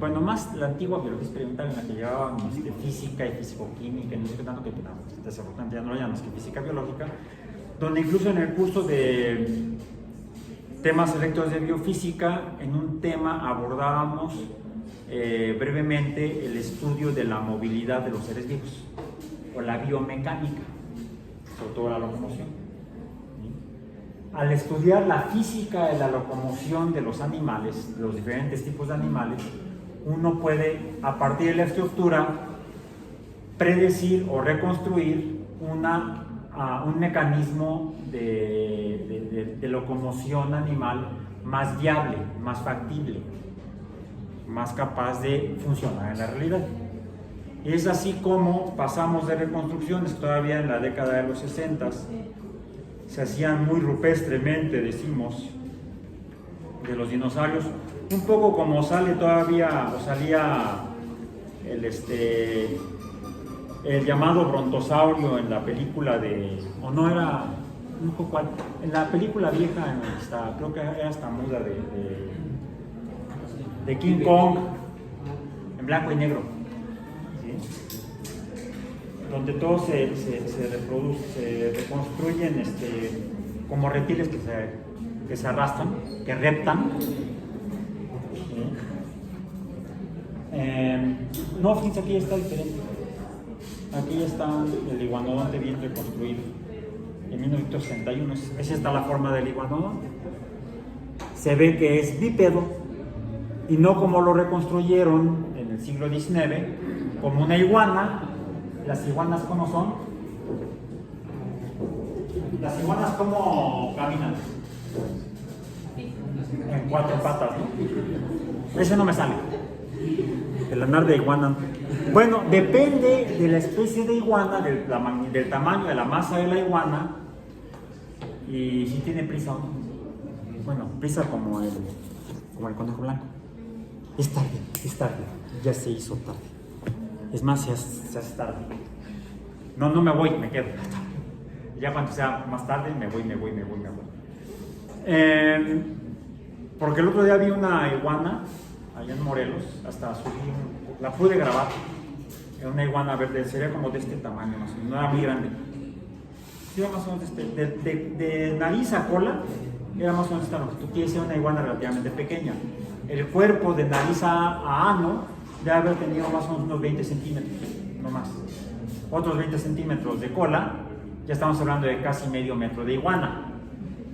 bueno, más la antigua biología experimental en la que llevábamos física y fisicoquímica, y no sé qué tanto, que desafortunadamente ya no lo llamamos que física biológica, donde incluso en el curso de temas selectos de biofísica, en un tema abordábamos brevemente el estudio de la movilidad de los seres vivos, o la biomecánica, sobre todo la locomoción. Al estudiar la física de la locomoción de los animales, de los diferentes tipos de animales, uno puede, a partir de la estructura, predecir o reconstruir un mecanismo de locomoción animal más viable, más factible, más capaz de funcionar en la realidad. Es así como pasamos de reconstrucciones que todavía en la década de los 60 se hacían muy rupestremente, decimos, de los dinosaurios, un poco como sale todavía, o salía el llamado brontosaurio en la película o no era, no sé cuál, en la película vieja, creo que era hasta muda de King Kong, en blanco y negro, ¿sí? Donde todos se reconstruyen como reptiles que se arrastran, que reptan. ¿Sí? No, fíjense, aquí está diferente. Aquí ya está el iguanodonte bien reconstruido. En 1961, esa está la forma del iguanodonte. Se ve que es bípedo y no como lo reconstruyeron en el siglo XIX, como una iguana. Las iguanas, ¿cómo son? Las iguanas, ¿cómo caminan? En 4 patas, ¿no? Ese no me sale. El andar de iguana. Bueno, depende de la especie de iguana, del tamaño, de la masa de la iguana, y si tiene prisa o no. Bueno, prisa como el conejo blanco. Es tarde, ya se hizo tarde. Es más, se hace tarde. No me voy, me quedo. Ya cuando sea más tarde, me voy. Porque el otro día vi una iguana allá en Morelos, hasta subí, la pude grabar. Era una iguana verde, sería como de este tamaño, más o menos, no era muy grande. Era más o menos de nariz a cola, era más o menos esta longitud. Quiere ser una iguana relativamente pequeña. El cuerpo de nariz a ano debe haber tenido más o menos unos 20 centímetros, no más. Otros 20 centímetros de cola, ya estamos hablando de casi medio metro de iguana.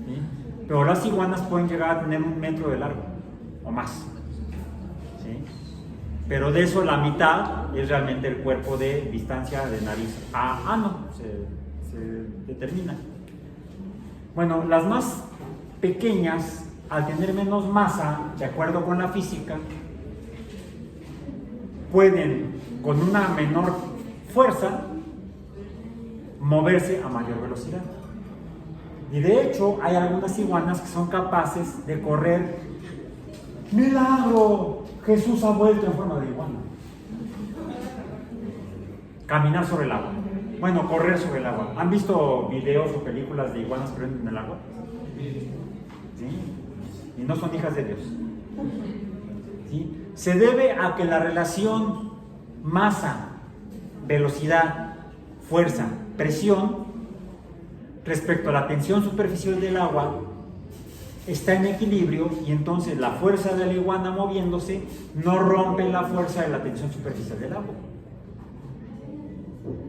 ¿Sí? Pero las iguanas pueden llegar a tener 1 metro de largo o más. ¿Sí? Pero de eso la mitad es realmente el cuerpo de distancia de nariz a ano, se determina. Bueno, las más pequeñas, al tener menos masa, de acuerdo con la física, pueden, con una menor fuerza, moverse a mayor velocidad. Y de hecho, hay algunas iguanas que son capaces de correr. ¡Milagro! Jesús ha vuelto en forma de iguana. Caminar sobre el agua. Bueno, correr sobre el agua. ¿Han visto videos o películas de iguanas corriendo en el agua? ¿Sí? Y no son hijas de Dios. ¿Sí? Se debe a que la relación masa, velocidad, fuerza, presión respecto a la tensión superficial del agua está en equilibrio, y entonces la fuerza de la iguana moviéndose no rompe la fuerza de la tensión superficial del agua.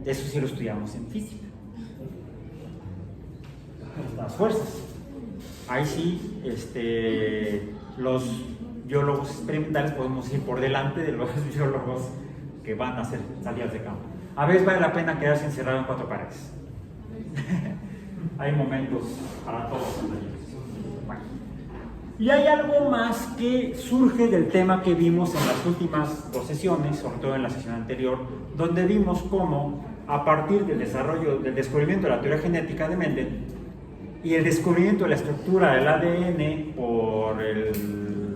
Eso sí lo estudiamos en física. Las fuerzas. Ahí sí, los biólogos experimentales podemos ir por delante de los biólogos que van a hacer salidas de campo. A veces vale la pena quedarse encerrado en 4 paredes. Hay momentos para todos. Bueno. Y hay algo más que surge del tema que vimos en las últimas 2 sesiones, sobre todo en la sesión anterior, donde vimos cómo, a partir del descubrimiento de la teoría genética de Mendel y el descubrimiento de la estructura del ADN por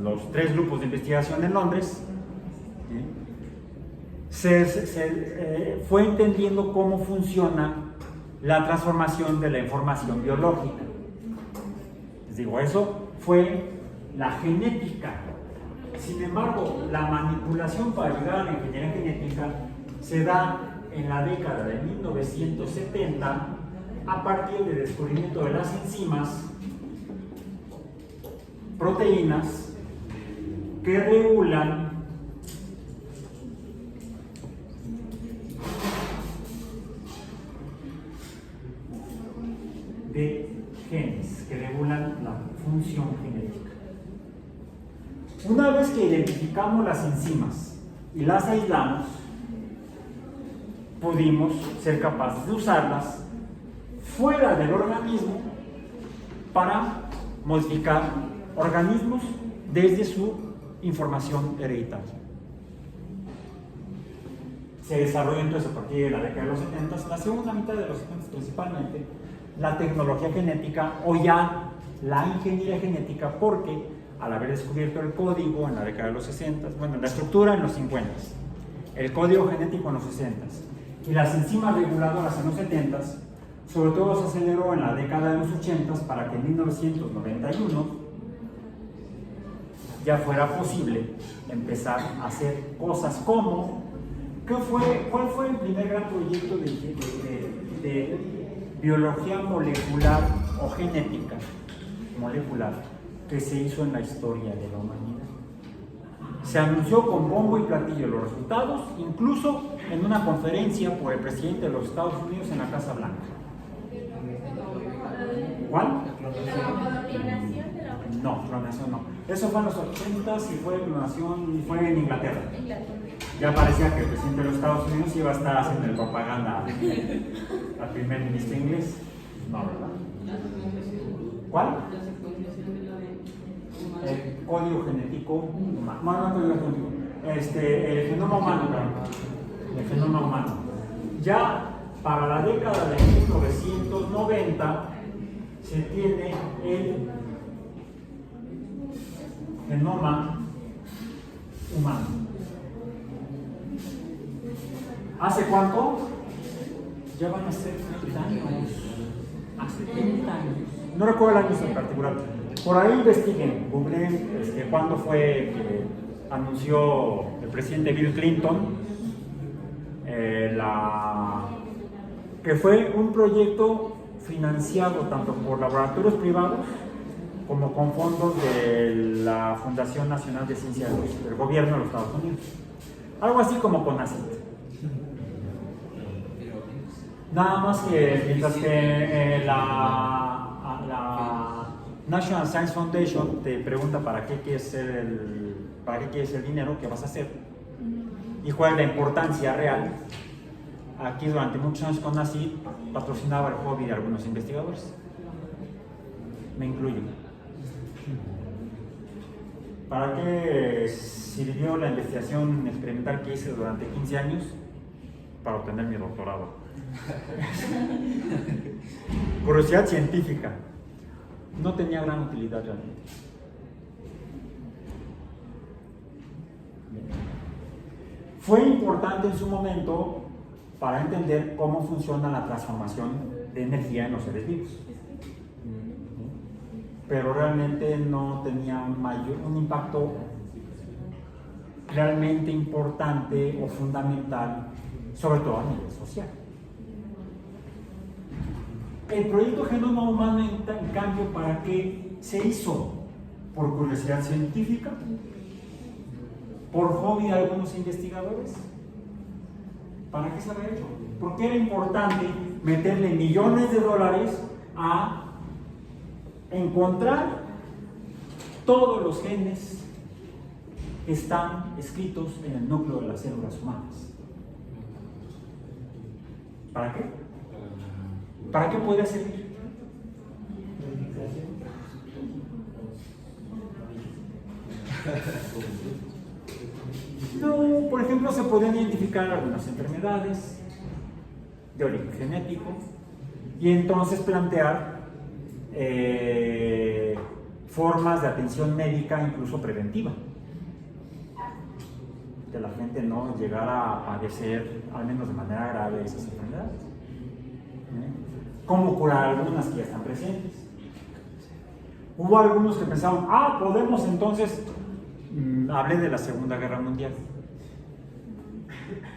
los 3 grupos de investigación en Londres, fue entendiendo cómo funciona la transformación de la información biológica. Les digo, eso fue la genética, Sin embargo, la manipulación para ayudar a la ingeniería genética se da en la década de 1970 a partir del descubrimiento de las enzimas, proteínas, que regulan de genes, que regulan la función genética. Una vez que identificamos las enzimas y las aislamos, pudimos ser capaces de usarlas fuera del organismo para modificar organismos desde su información hereditaria. Se desarrolló entonces a partir de la década de los 70, la segunda mitad de los 70 principalmente, la tecnología genética o ya la ingeniería genética, porque al haber descubierto el código en la década de los 60, bueno, la estructura en los 50, el código genético en los 60 y las enzimas reguladoras en los 70, sobre todo se aceleró en la década de los 80 para que en 1991 ya fuera posible empezar a hacer cosas como, ¿cuál fue el primer gran proyecto de biología molecular o genética molecular que se hizo en la historia de la humanidad? Se anunció con bombo y platillo los resultados, incluso en una conferencia por el presidente de los Estados Unidos en la Casa Blanca. ¿Cuál? No, clonación no. Eso fue en los 80 y fue clonación, fue en Inglaterra. Ya parecía que el presidente de los Estados Unidos iba a estar haciendo el propaganda al primer ministro inglés. No, ¿verdad? ¿Cuál? El código genético humano. No, código genético. El genoma humano, perdón. El genoma humano. Ya para la década de 1990 se tiene el genoma humano. ¿Hace cuánto? Ya van a ser 30 años. Hace 30 años. No recuerdo el año en particular. Por ahí investiguen, googleen cuándo fue que anunció el presidente Bill Clinton que fue un proyecto financiado tanto por laboratorios privados como con fondos de la Fundación Nacional de Ciencia del Gobierno de los Estados Unidos. Algo así como CONACYT. Nada más que mientras que la National Science Foundation te pregunta para qué quieres el dinero, qué vas a hacer y cuál es la importancia real. Aquí durante muchos años CONACYT patrocinaba el hobby de algunos investigadores, me incluyo. ¿Para qué sirvió la investigación experimental que hice durante 15 años? Para obtener mi doctorado. Curiosidad científica. No tenía gran utilidad realmente. Fue importante en su momento para entender cómo funciona la transformación de energía en los seres vivos. Pero realmente no tenía un impacto realmente importante o fundamental, sobre todo a nivel social. El proyecto Genoma Humano, en cambio, ¿para qué se hizo? ¿Por curiosidad científica? ¿Por hobby de algunos investigadores? ¿Para qué se había hecho? Porque era importante meterle millones de dólares a encontrar todos los genes que están escritos en el núcleo de las células humanas. ¿Para qué? ¿Para qué puede servir? No, por ejemplo, se podían identificar algunas enfermedades de origen genético y entonces plantear formas de atención médica, incluso preventiva, que la gente no llegara a padecer, al menos de manera grave, esas enfermedades. ¿Cómo curar algunas que ya están presentes? Hubo algunos que pensaban, podemos entonces Hablé de la Segunda Guerra Mundial.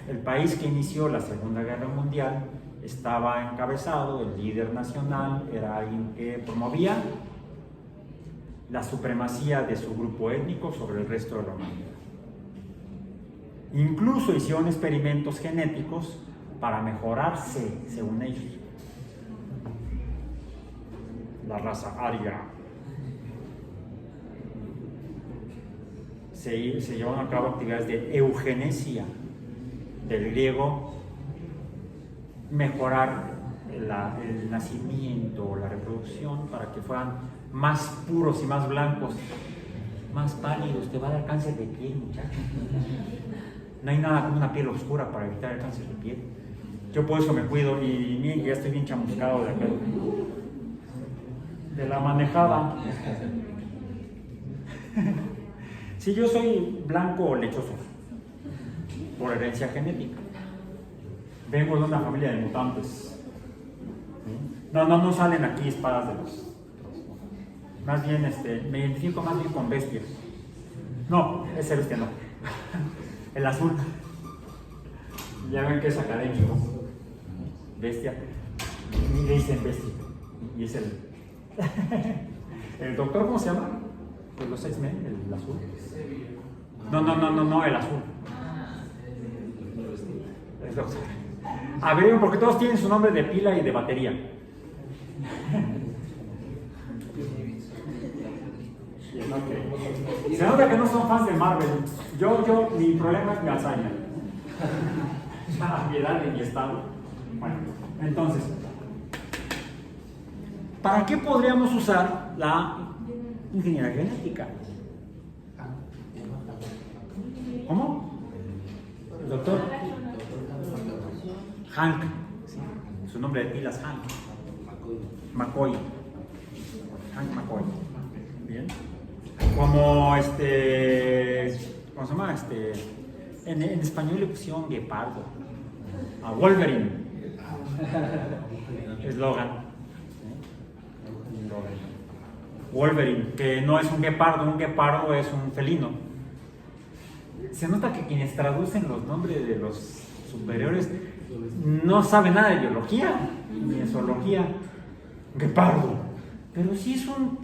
El país que inició la Segunda Guerra Mundial estaba encabezado, el líder nacional era alguien que promovía la supremacía de su grupo étnico sobre el resto de la humanidad. Incluso hicieron experimentos genéticos para mejorarse, según ellos. La raza aria. Se llevaron a cabo actividades de eugenesia, del griego mejorar el nacimiento, la reproducción, para que fueran más puros y más blancos, más pálidos. Te va a dar cáncer de piel, muchachos. No hay nada como una piel oscura para evitar el cáncer de piel. Yo por eso me cuido y miren, ya estoy bien chamuscado de acá, de la manejada. Sí, yo soy blanco lechoso por herencia genética. Vengo de una familia de mutantes. No salen aquí espadas de los. Más bien, me identifico más bien con bestias. No, ese bestia no. El azul. Ya ven que es académico. Bestia. Le dicen bestia. Y es el doctor, ¿cómo se llama? De los X-Men, el azul. No, el azul. El doctor. A ver, porque todos tienen su nombre de pila y de batería. Okay. Se nota que no son fans de Marvel. Mi problema es mi hazaña. Mi edad y mi estado. Bueno, entonces, ¿para qué podríamos usar la ingeniería genética? ¿Cómo? El doctor Hank. ¿Sí? Su nombre de pila es Hank McCoy. Hank McCoy. Bien. Como ¿cómo se llama? En español le pusieron guepardo. A Wolverine. Eslogan. Wolverine, que no es un guepardo es un felino. Se nota que quienes traducen los nombres de los superiores no saben nada de biología ni de zoología. Guepardo. Pero sí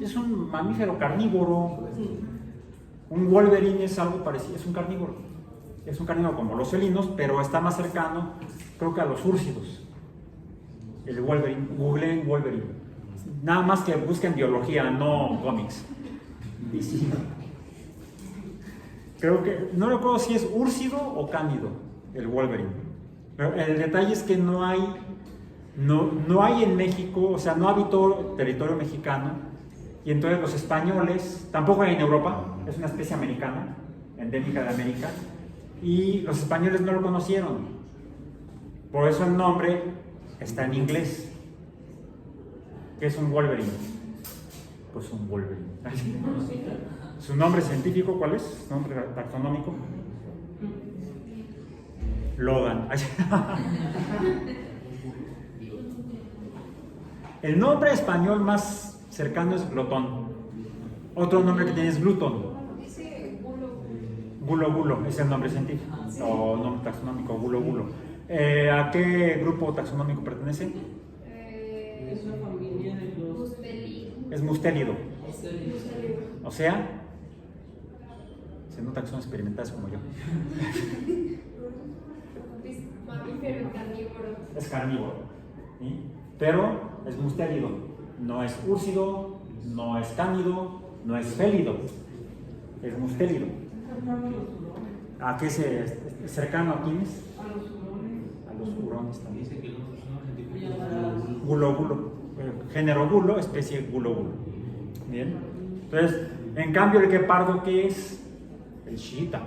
es un mamífero carnívoro. Un Wolverine es algo parecido, es un carnívoro. Es un carnívoro como los felinos, pero está más cercano, creo que a los úrsidos. El Wolverine, googleen Wolverine. Nada más que busquen biología, no cómics. Y sí. Creo que, no recuerdo si es úrsido o cánido, el Wolverine. Pero el detalle es que no hay en México, o sea, no habitó territorio mexicano, y entonces los españoles, tampoco hay en Europa, es una especie americana, endémica de América, y los españoles no lo conocieron. Por eso el nombre está en inglés. ¿Qué es un Wolverine? Pues un Wolverine. ¿Su nombre científico cuál es? ¿Su nombre taxonómico? Logan. El nombre español más cercano es glotón. Otro nombre que tiene es glutón. Gulo, es el nombre científico o nombre taxonómico, gulo. ¿A qué grupo taxonómico pertenece? Es una familia de los... Es mustélido. O sea, se nota que son experimentadas como yo. Mamífero carnívoro. Es carnívoro, ¿sí? Pero es mustélido. No es úrsido, no es cánido, no es félido. Es mustélido. ¿A qué cercano a quiénes? A los hurones también. Gulo. Género gulo, especie gulo. Bien. Entonces, en cambio, el guepardo, ¿qué es? El chiita.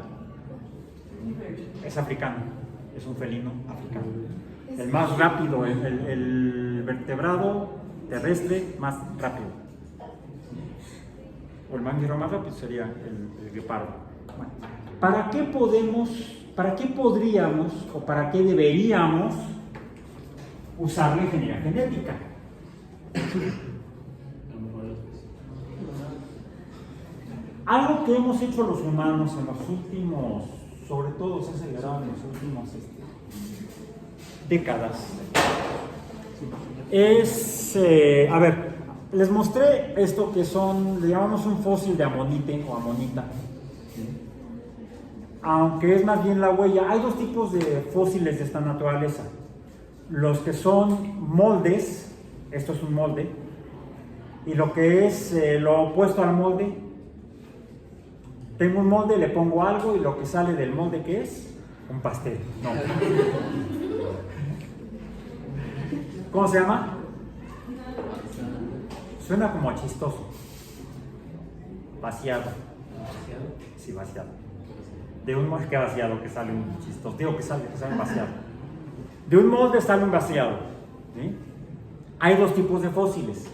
Es africano. Es un felino africano. El más rápido, el vertebrado terrestre más rápido. O el mamífero más rápido sería el guepardo. Bueno, ¿para qué podríamos o para qué deberíamos usar la ingeniería genética? Algo que hemos hecho los humanos en los últimos, sobre todo se ha acelerado en los últimos décadas, es, a ver, les mostré esto que son, le llamamos un fósil de amonite o amonita, aunque es más bien la huella. Hay dos tipos de fósiles de esta naturaleza, los que son moldes, esto es un molde, y lo que es lo opuesto al molde. Tengo un molde, le pongo algo y lo que sale del molde, ¿qué es? Un pastel. No. ¿Cómo se llama? Suena como chistoso. Vaciado. Sí, vaciado. De un molde que vaciado que sale un chistoso. Digo que sale un vaciado. De un molde sale un vaciado. ¿Sí? Hay dos tipos de fósiles.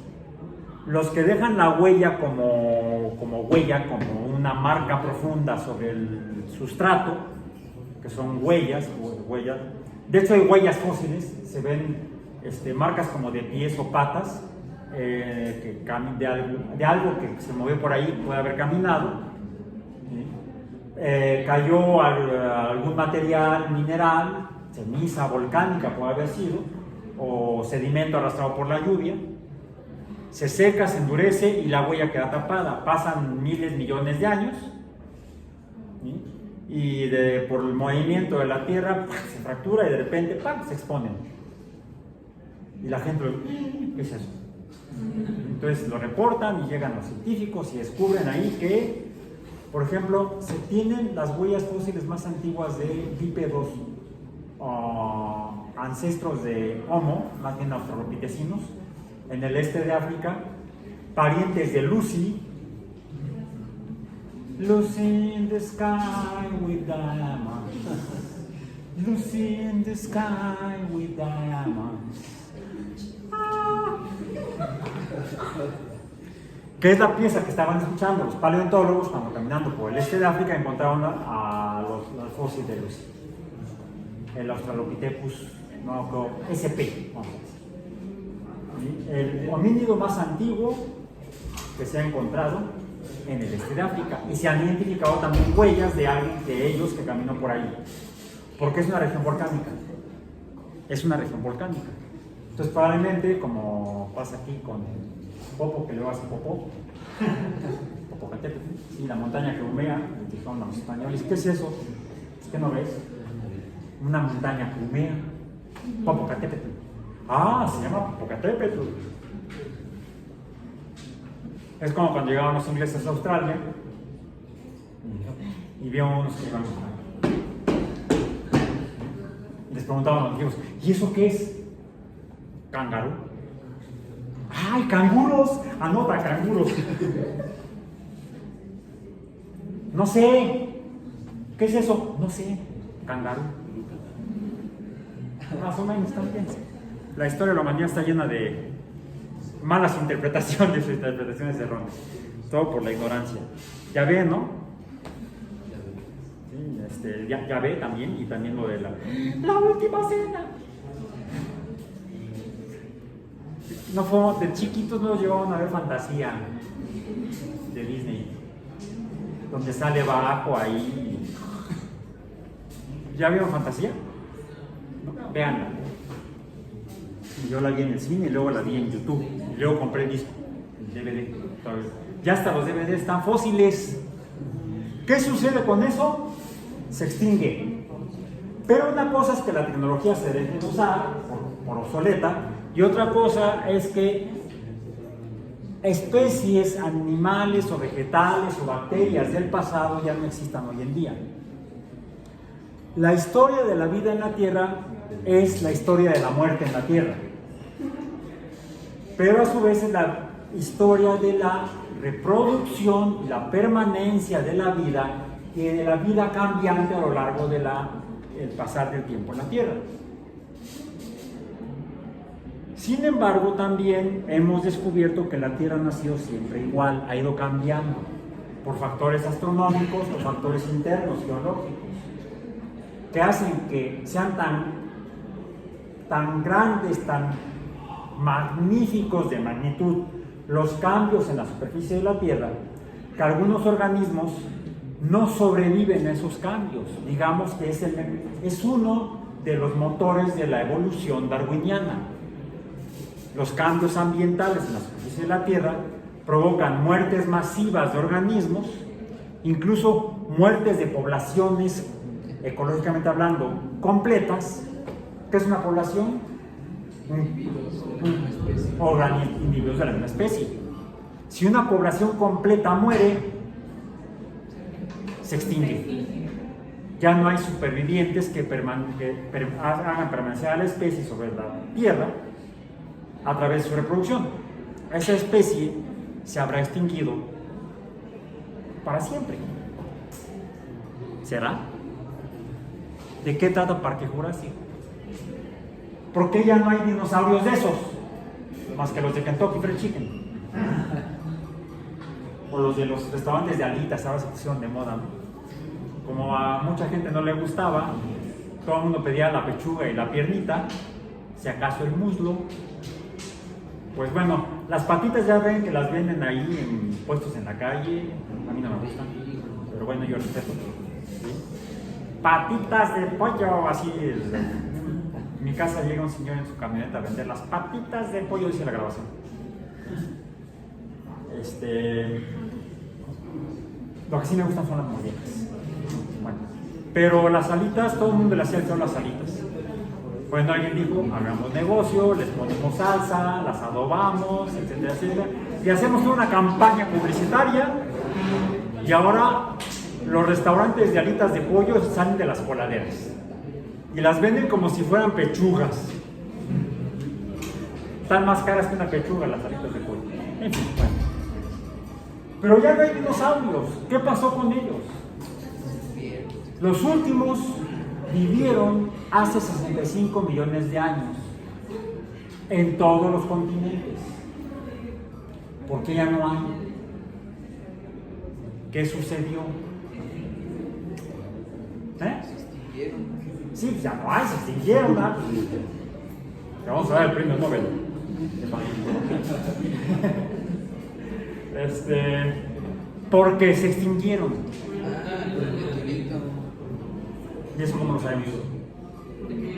Los que dejan la huella como huella, como una marca profunda sobre el sustrato, que son huellas. De hecho hay huellas fósiles, se ven marcas como de pies o patas, que de algo que se movió por ahí, puede haber caminado. Cayó algún material mineral, ceniza volcánica puede haber sido, o sedimento arrastrado por la lluvia. Se seca, se endurece y la huella queda tapada. Pasan miles, millones de años, ¿sí? Y por el movimiento de la Tierra se fractura y de repente se exponen. Y la gente, ¿qué es eso? Entonces lo reportan y llegan los científicos y descubren ahí que, por ejemplo, se tienen las huellas fósiles más antiguas de bípedos, ancestros de Homo, más bien australopitecinos, en el este de África, parientes de Lucy. Lucy in the sky with diamonds. Lucy in the sky with diamonds. ¿Qué es la pieza que estaban escuchando los paleontólogos cuando caminando por el este de África encontraron a los fósiles de Lucy? El Australopithecus SP, vamos a decir. El homínido más antiguo que se ha encontrado en el este de África, y se han identificado también huellas de alguien de ellos que caminó por ahí, porque es una región volcánica. Entonces probablemente, como pasa aquí con el Popo, que luego hace Popó, Popocatépetl, y la montaña que humea, dijeron los españoles, ¿qué es eso? ¿Qué no ves? Una montaña que humea, Popocatépetl. Ah, se llama Popocatépetl. Es como cuando llegaban los ingleses a Australia y vieron unos que iban. Y les preguntaban a los nativos, ¿y eso qué es? Canguro. ¡Ay, canguros! Anota, canguros. No sé. ¿Qué es eso? No sé. Canguro. Más o menos también. La historia de la humanidad está llena de malas interpretaciones o interpretaciones erróneas. Todo por la ignorancia. Ya ve, ¿no? Sí, ya ve también, y también lo de la última cena. No fue, de chiquitos nos llevaban a ver Fantasía de Disney, donde sale Baco ahí. ¿Ya vieron Fantasía? No, véanla. Yo la vi en el cine y luego la vi en YouTube. Y luego compré el disco, el DVD. Ya hasta los DVD están fósiles. ¿Qué sucede con eso? Se extingue. Pero una cosa es que la tecnología se deje de usar por obsoleta, y otra cosa es que especies, animales o vegetales o bacterias del pasado ya no existan hoy en día. La historia de la vida en la Tierra es la historia de la muerte en la Tierra, pero a su vez es la historia de la reproducción y la permanencia de la vida y de la vida cambiante a lo largo del pasar del tiempo en la Tierra. Sin embargo, también hemos descubierto que la Tierra no ha sido siempre igual, ha ido cambiando por factores astronómicos o factores internos, geológicos, que hacen que sean tan grandes, tan magníficos de magnitud los cambios en la superficie de la Tierra, que algunos organismos no sobreviven a esos cambios. Digamos que es uno de los motores de la evolución darwiniana. Los cambios ambientales en la superficie de la Tierra provocan muertes masivas de organismos, incluso muertes de poblaciones, ecológicamente hablando, completas. ¿Qué es una población? Individuos de la misma especie. Si una población completa muere, se extingue. Ya no hay supervivientes que hagan permanecer a la especie sobre la Tierra a través de su reproducción. Esa especie se habrá extinguido para siempre. ¿Será? ¿De qué trata Parque Jurásico? ¿Por qué ya no hay dinosaurios de esos? Más que los de Kentucky Fried Chicken. O los de los restaurantes de alitas, ahora se pusieron de moda, ¿no? Como a mucha gente no le gustaba, todo el mundo pedía la pechuga y la piernita, si acaso el muslo. Pues bueno, las patitas ya ven que las venden ahí en puestos en la calle, a mí no me gustan, pero bueno, yo respeto. ¿Sí? Patitas de pollo, así es. En mi casa llega un señor en su camioneta a vender las patitas de pollo, dice la grabación. Lo que sí me gustan son las mollejas. Bueno, pero las alitas, todo el mundo le hacía el feo a las alitas. Bueno, alguien dijo, hagamos negocio, les ponemos salsa, las adobamos, etcétera, etcétera. Y hacemos toda una campaña publicitaria. Y ahora los restaurantes de alitas de pollo salen de las coladeras. Y las venden como si fueran pechugas. Están más caras que una pechuga las alitas de pollo. En fin, bueno. Pero ya no hay dinosaurios. ¿Qué pasó con ellos? Los últimos vivieron hace 65 millones de años en todos los continentes. ¿Por qué ya no hay? ¿Qué sucedió? Sí, ya no hay, se extinguieron, ¿no? Le vamos a dar el premio Nobel. Porque se extinguieron. ¿Y eso cómo lo sabemos?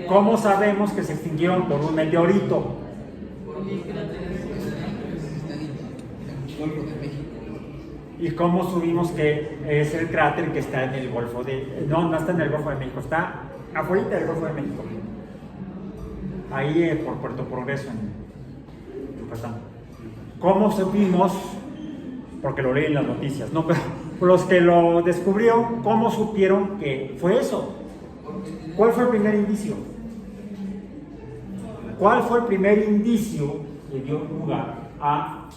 ¿Cómo sabemos que se extinguieron por un meteorito? ¿Y cómo subimos que es el cráter que está en el Golfo de... No está en el Golfo de México, está afuera del Golfo de México. Ahí por Puerto Progreso, en Yucatán. ¿Cómo supimos? Porque lo leí en las noticias, ¿no? Pero los que lo descubrieron, ¿cómo supieron que fue eso? ¿Cuál fue el primer indicio? ¿Cuál fue el primer indicio que dio lugar a...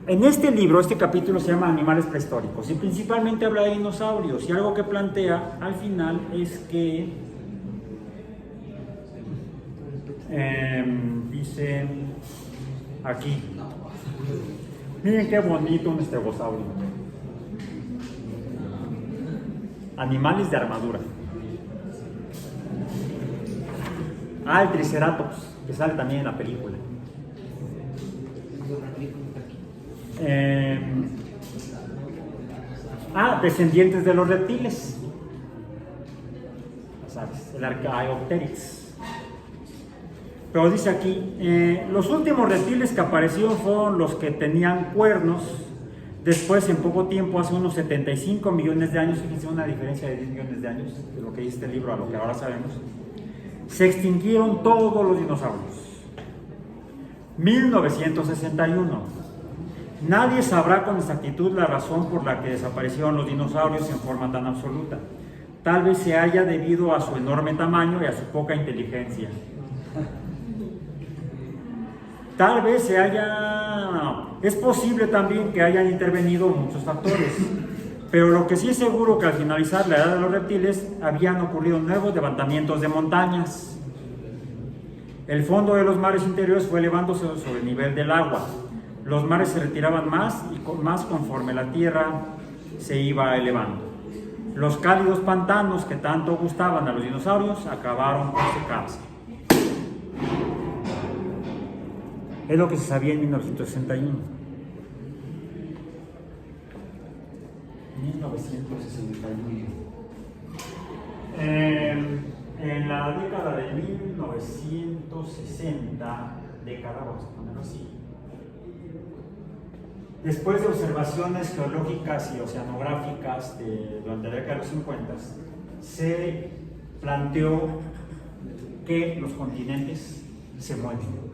En este libro, este capítulo se llama Animales prehistóricos y principalmente habla de dinosaurios, y algo que plantea al final es que dice aquí, miren qué bonito un estegosaurio, animales de armadura. El Triceratops, que sale también en la película. Descendientes de los reptiles, ¿sabes? El Archaeopteryx. Pero dice aquí, los últimos reptiles que aparecieron fueron los que tenían cuernos. Después, en poco tiempo, hace unos 75 millones de años, fíjense una diferencia de 10 millones de años de lo que dice este libro a lo que ahora sabemos, se extinguieron todos los dinosaurios. 1961. Nadie sabrá con exactitud la razón por la que desaparecieron los dinosaurios en forma tan absoluta. Tal vez se haya debido a su enorme tamaño y a su poca inteligencia. Tal vez se haya... Es posible también que hayan intervenido muchos factores. Pero lo que sí es seguro que al finalizar la edad de los reptiles habían ocurrido nuevos levantamientos de montañas. El fondo de los mares interiores fue elevándose sobre el nivel del agua. Los mares se retiraban más y más conforme la tierra se iba elevando. Los cálidos pantanos que tanto gustaban a los dinosaurios acabaron por secarse. Es lo que se sabía en 1961. 1961. En la década de 1960, vamos a ponerlo así, después de observaciones geológicas y oceanográficas durante la década de los 50, se planteó que los continentes se mueven.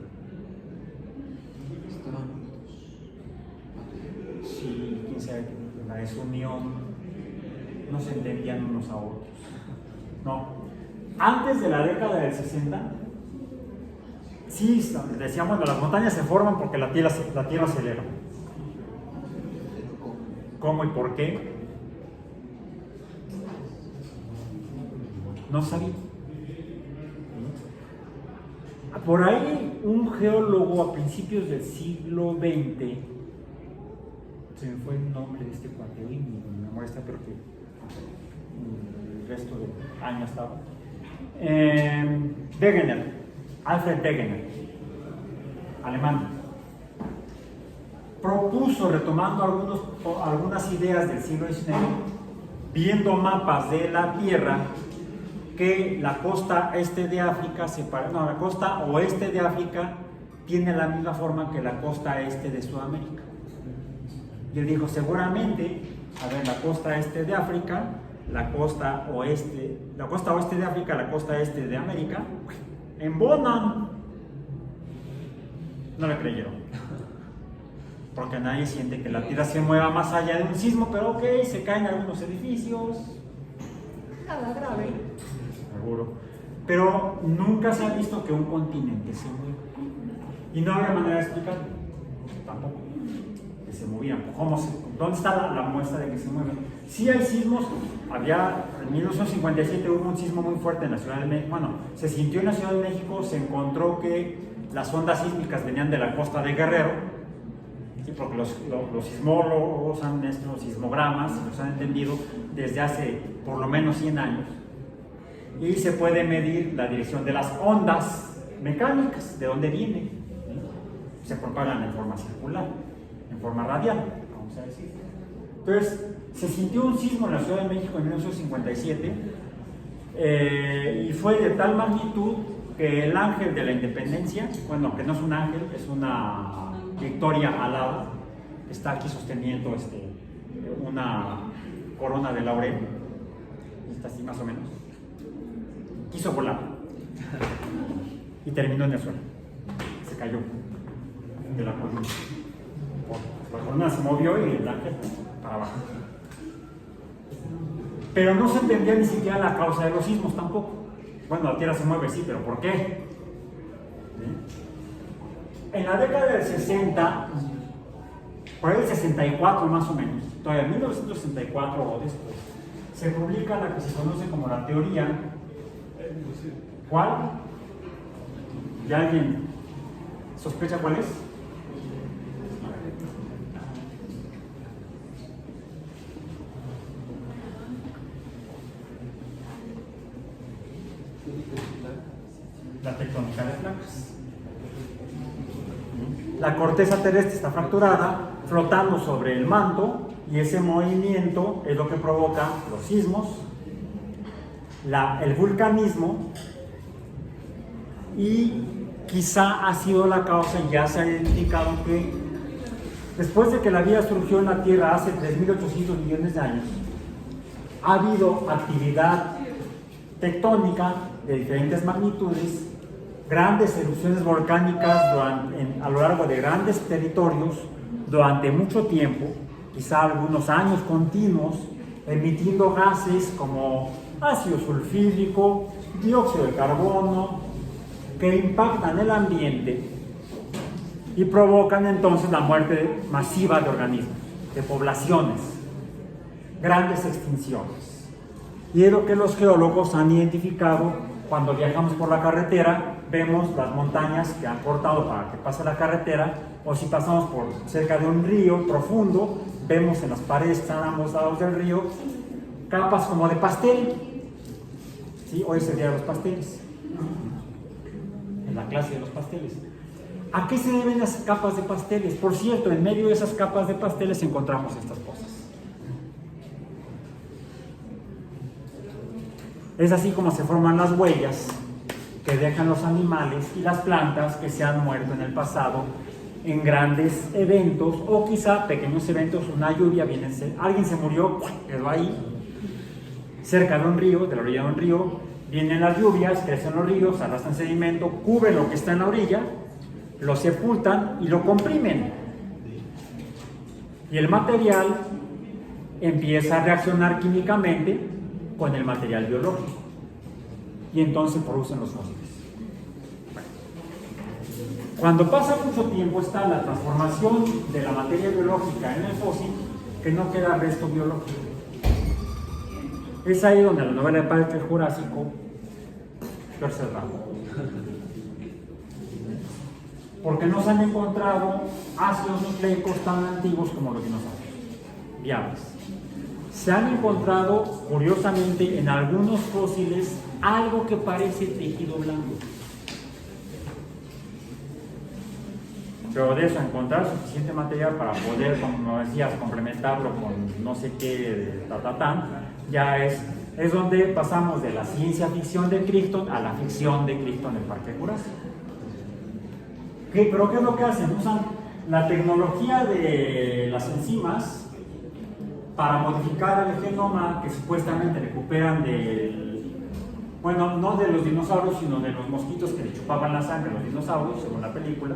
Sí, quién sabe, la desunión, no se entendían unos a otros. No, antes de la década del 60, sí, decíamos que las montañas se forman porque la tierra se eleva. ¿Cómo y por qué? No sabía. Por ahí un geólogo a principios del siglo XX, se me fue el nombre de este cuate, y mi memoria está, pero que el resto del año estaba, Wegener, Alfred Wegener, alemán, propuso, retomando algunas ideas del siglo XIX, viendo mapas de la Tierra, que la costa este de África la costa oeste de África tiene la misma forma que la costa este de Sudamérica. Y él dijo, seguramente, la costa este de África, la costa oeste de África, la costa este de América, embonan. No le creyeron. Porque nadie siente que la Tierra se mueva más allá de un sismo, pero ok, se caen algunos edificios. Nada grave. Seguro. Pero nunca se ha visto que un continente se mueva. Y no había manera de explicarlo. Tampoco. Que se movían. ¿Dónde está la muestra de que se mueven? Sí hay sismos. En 1957 hubo un sismo muy fuerte en la Ciudad de México. Bueno, se sintió en la Ciudad de México, se encontró que las ondas sísmicas venían de la costa de Guerrero. Sí, porque los sismólogos han hecho los sismogramas, los han entendido desde hace por lo menos 100 años. Y se puede medir la dirección de las ondas mecánicas, de dónde vienen. Se propagan en forma circular, en forma radial, vamos a decir. Entonces, se sintió un sismo en la Ciudad de México en 1957 y fue de tal magnitud que el ángel de la independencia, bueno, que no es un ángel, es una Victoria alada, está aquí sosteniendo una corona de laurel, está así más o menos. Quiso volar y terminó en el suelo, se cayó de la columna. La columna se movió y el ángel para abajo. Pero no se entendía ni siquiera la causa de los sismos tampoco. Bueno, la Tierra se mueve, sí, pero ¿por qué? En la década del 60, por ahí el 64 más o menos, todavía en 1964 o después, se publica la que se conoce como la teoría. ¿Cuál? ¿Ya alguien sospecha cuál es? La tectónica de placas. La corteza terrestre está fracturada, flotando sobre el manto, y ese movimiento es lo que provoca los sismos, el vulcanismo, y quizá ha sido la causa, y ya se ha identificado que después de que la vida surgió en la Tierra hace 3.800 millones de años, ha habido actividad tectónica de diferentes magnitudes, grandes erupciones volcánicas a lo largo de grandes territorios durante mucho tiempo, quizá algunos años continuos, emitiendo gases como ácido sulfídrico, dióxido de carbono, que impactan el ambiente y provocan entonces la muerte masiva de organismos, de poblaciones, grandes extinciones. Y es lo que los geólogos han identificado cuando viajamos por la carretera. Vemos las montañas que han cortado para que pase la carretera, o si pasamos por cerca de un río profundo, vemos en las paredes que están a ambos lados del río capas como de pastel. ¿Sí? Hoy es el día de los pasteles, en la clase de los pasteles. ¿A qué se deben las capas de pasteles? Por cierto, en medio de esas capas de pasteles encontramos estas cosas. Es así como se forman las huellas que dejan los animales y las plantas que se han muerto en el pasado en grandes eventos o quizá pequeños eventos, una lluvia, alguien se murió, quedó ahí, cerca de un río, de la orilla de un río, vienen las lluvias, crecen los ríos, arrastran sedimento, cubren lo que está en la orilla, lo sepultan y lo comprimen. Y el material empieza a reaccionar químicamente con el material biológico. Y entonces producen los fósiles. Cuando pasa mucho tiempo está la transformación de la materia biológica en el fósil, que no queda resto biológico. Es ahí donde la novela de Parque Jurásico se observa. Porque no se han encontrado ácidos nucleicos tan antiguos como los dinosaurios, viables. Se han encontrado, curiosamente, en algunos fósiles algo que parece tejido blanco. Pero de eso, encontrar suficiente material para poder, como decías, complementarlo con no sé qué, ya es donde pasamos de la ciencia ficción de Crichton a la ficción de Crichton en Parque Jurásico. ¿Pero qué es lo que hacen? Usan la tecnología de las enzimas para modificar el genoma que supuestamente recuperan no de los dinosaurios, sino de los mosquitos que le chupaban la sangre a los dinosaurios, según la película.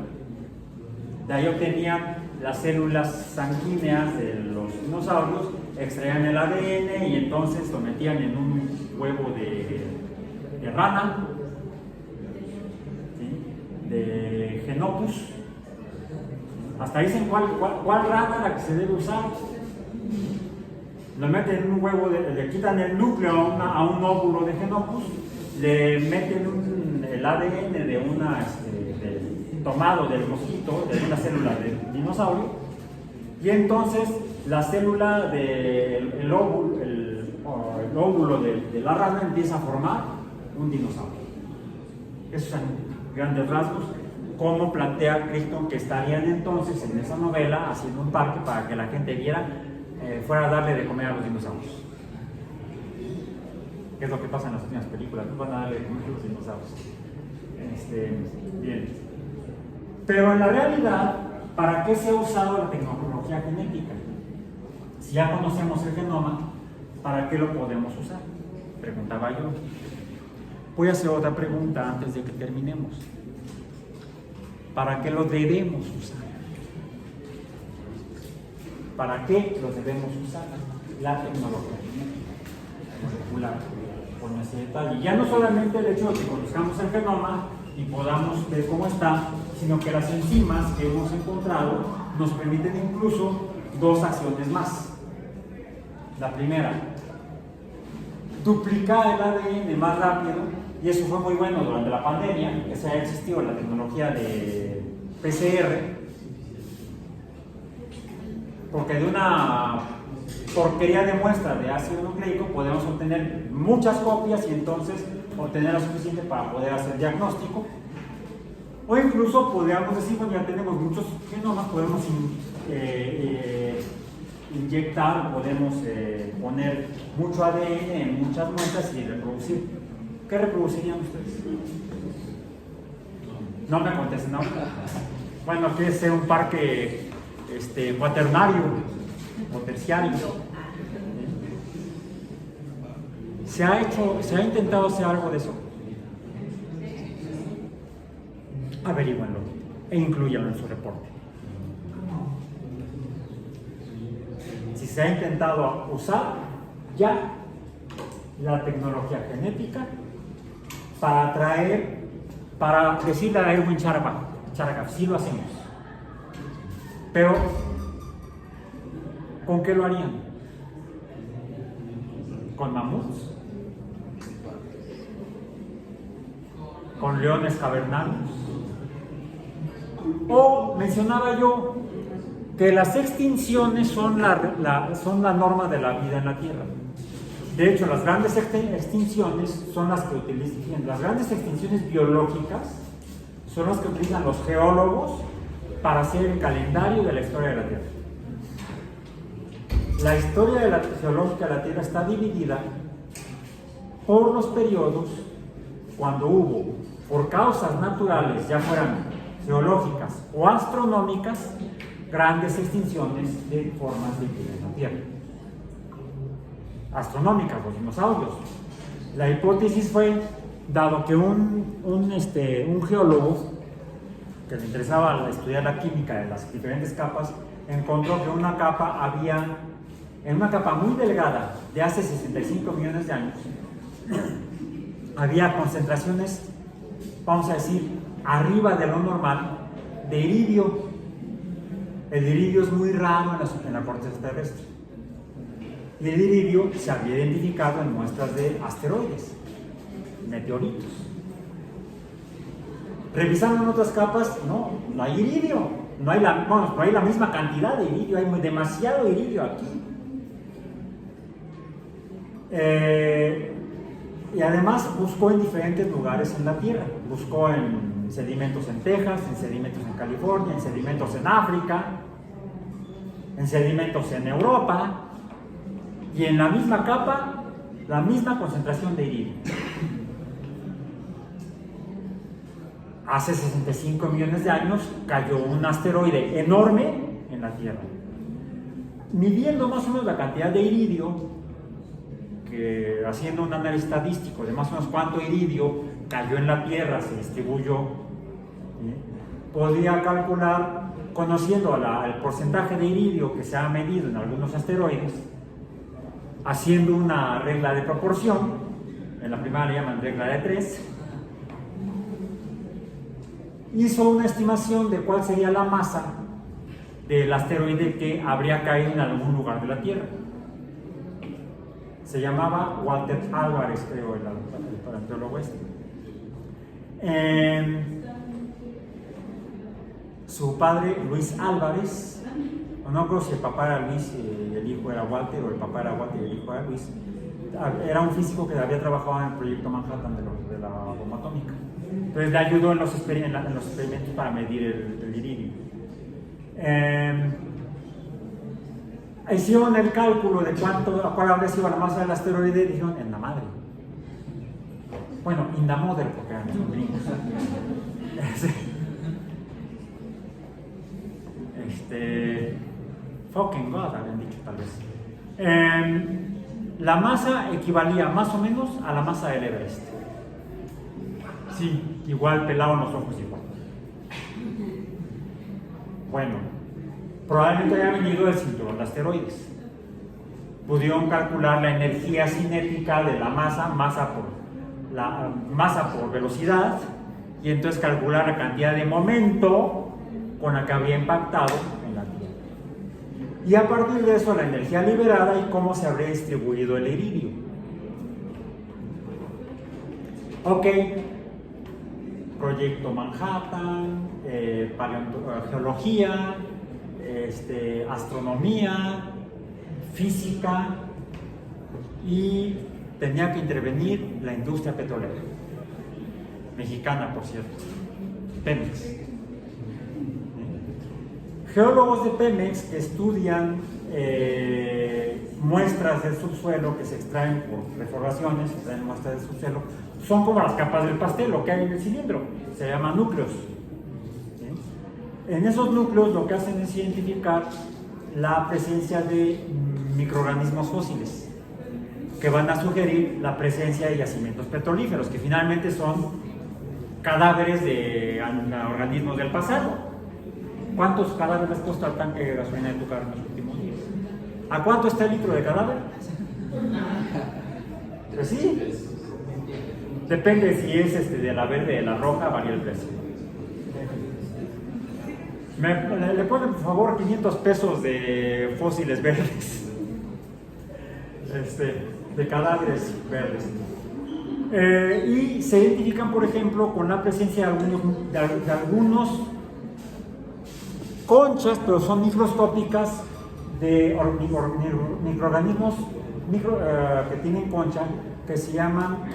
De ahí obtenían las células sanguíneas de los dinosaurios, extraían el ADN y entonces lo metían en un huevo de rana, ¿sí? De Genopus. Hasta dicen cuál rana es la que se debe usar. Lo meten en un huevo, le quitan el núcleo a un óvulo de Genopus, le meten el ADN tomado del mosquito, de una célula de dinosaurio, y entonces la célula del óvulo de la rana empieza a formar un dinosaurio. Esos son grandes rasgos, como plantea Crichton que estarían entonces en esa novela haciendo un parque para que la gente viera, fuera a darle de comer a los dinosaurios. ¿Qué es lo que pasa en las últimas películas? No van a darle de comer a los dinosaurios. Bien. Pero en la realidad, ¿para qué se ha usado la tecnología genética? Si ya conocemos el genoma, ¿para qué lo podemos usar? Preguntaba yo. Voy a hacer otra pregunta antes de que terminemos. ¿Para qué lo debemos usar? ¿Para qué lo debemos usar? La tecnología genética molecular, con ese detalle. Ya no solamente el hecho de que conozcamos el genoma y podamos ver cómo está, sino que las enzimas que hemos encontrado nos permiten incluso dos acciones más. La primera, duplicar el ADN más rápido, y eso fue muy bueno durante la pandemia, que se haya existido la tecnología de PCR, porque de una porquería de muestra de ácido nucleico podemos obtener muchas copias y entonces obtener lo suficiente para poder hacer diagnóstico. O incluso podríamos decir, bueno, ya tenemos muchos genomas, podemos inyectar, podemos poner mucho ADN en muchas muestras y reproducir. ¿Qué reproducirían ustedes? No me contesten, ¿no? Bueno, ¿qué es un parque cuaternario o terciario? ¿Se ha intentado hacer algo de eso? Averíguenlo e incluyanlo en su reporte. Si se ha intentado usar ya la tecnología genética para decirle a Erwin Chargaff, sí lo hacemos. Pero, ¿con qué lo harían? ¿Con mamuts? ¿Con leones cavernarios? O mencionaba yo que las extinciones son la norma de la vida en la Tierra. De hecho, las grandes extinciones son las que utilizan, las grandes extinciones biológicas son las que utilizan los geólogos para hacer el calendario de la historia de la Tierra. La historia geológica de la Tierra está dividida por los periodos cuando hubo, por causas naturales, ya fueran geológicas o astronómicas, grandes extinciones de formas de vida en la Tierra. Astronómicas, los dinosaurios. La hipótesis fue, dado que un geólogo que le interesaba estudiar la química de las diferentes capas, encontró que en una capa muy delgada de hace 65 millones de años, había concentraciones, vamos a decir, arriba de lo normal, de iridio. El iridio es muy raro en la corteza terrestre. Y el iridio se había identificado en muestras de asteroides, meteoritos. Revisando en otras capas, no hay iridio, no hay la misma cantidad de iridio, hay demasiado iridio aquí. Y además buscó en diferentes lugares en la Tierra, buscó en sedimentos en Texas, en sedimentos en California, en sedimentos en África, en sedimentos en Europa, y en la misma capa, la misma concentración de iridio. Hace 65 millones de años cayó un asteroide enorme en la Tierra. Midiendo más o menos la cantidad de iridio, haciendo un análisis estadístico de más o menos cuánto iridio cayó en la Tierra, se distribuyó, podía calcular, conociendo el porcentaje de iridio que se ha medido en algunos asteroides, haciendo una regla de proporción, en la primaria le llaman regla de 3, hizo una estimación de cuál sería la masa del asteroide que habría caído en algún lugar de la Tierra. Se llamaba Walter Álvarez, creo, el paleontólogo este. Su padre, Luis Álvarez, no creo si el papá era Luis y el hijo era Walter, o el papá era Walter y el hijo era Luis, era un físico que había trabajado en el proyecto Manhattan de la bomba atómica. Entonces le ayudó en los experimentos para medir el iridio. Hicieron el cálculo de cuál habría sido la masa del asteroide y dijeron, en la madre. Bueno, in the mother, porque eran los gringos. Fucking God, habían dicho tal vez. La masa equivalía más o menos a la masa del Everest. Sí, igual pelaban los ojos igual. Bueno, probablemente haya venido del cinturón de asteroides. Pudieron calcular la energía cinética de la masa por velocidad, y entonces calcular la cantidad de momento con la que habría impactado en la Tierra. Y a partir de eso, la energía liberada y cómo se habría distribuido el iridio. Ok. Proyecto Manhattan, geología, astronomía, física, y tenía que intervenir la industria petrolera, mexicana por cierto, Pemex. Geólogos de Pemex que estudian muestras del subsuelo que se extraen por perforaciones, extraen muestras del subsuelo, son como las capas del pastel, lo que hay en el cilindro, se llaman núcleos. En esos núcleos lo que hacen es identificar la presencia de microorganismos fósiles que van a sugerir la presencia de yacimientos petrolíferos, que finalmente son cadáveres de organismos del pasado. ¿Cuántos cadáveres has puesto al tanque de gasolina de tu carro en los últimos días? ¿A cuánto está el litro de cadáver? Pues sí. Depende si es de la verde, de la roja, varía el precio. Le ponen por favor 500 pesos de fósiles verdes, de cadáveres verdes. Y se identifican, por ejemplo, con la presencia de algunos conchas, pero son microscópicas, de microorganismos que tienen concha, que se llaman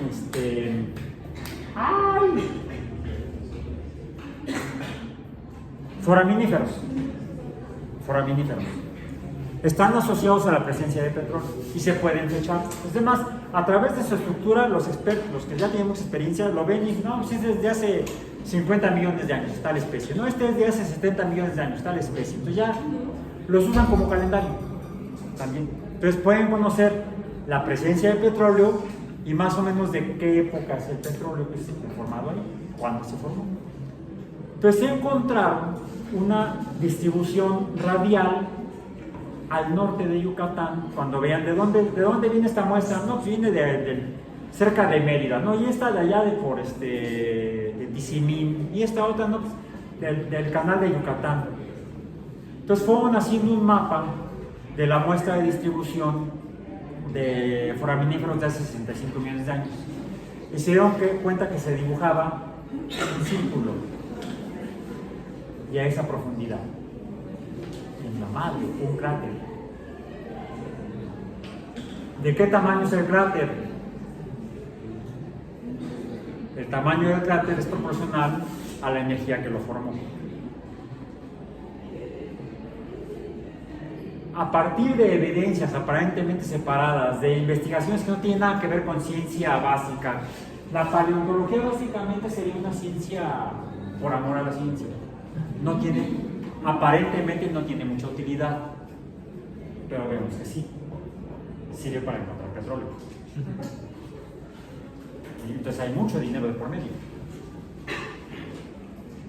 foraminíferos. Están asociados a la presencia de petróleo y se pueden fechar. Además, a través de su estructura, los expertos, los que ya tenemos experiencia, lo ven y dicen, no, pues es desde hace 50 millones de años, tal especie. No, este es de hace 70 millones de años, tal especie. Entonces ya los usan como calendario también. Entonces pueden conocer la presencia de petróleo y más o menos de qué época es el petróleo que se ha formado ahí, cuándo se formó. Entonces se encontraron una distribución radial al norte de Yucatán. Cuando vean de dónde viene esta muestra, no, pues viene cerca de Mérida, ¿no? Y esta de allá de Tizimín, y esta otra, ¿no? Pues, del canal de Yucatán. Entonces fueron haciendo un mapa de la muestra de distribución de foraminíferos de hace 65 millones de años. Y se dieron cuenta que se dibujaba un círculo y a esa profundidad. En la madre, un cráter. ¿De qué tamaño es el cráter? El tamaño del cráter es proporcional a la energía que lo formó. A partir de evidencias aparentemente separadas, de investigaciones que no tienen nada que ver con ciencia básica, la paleontología básicamente sería una ciencia por amor a la ciencia. Aparentemente no tiene mucha utilidad, pero vemos que sí, sirve para encontrar petróleo. Y entonces hay mucho dinero de por medio.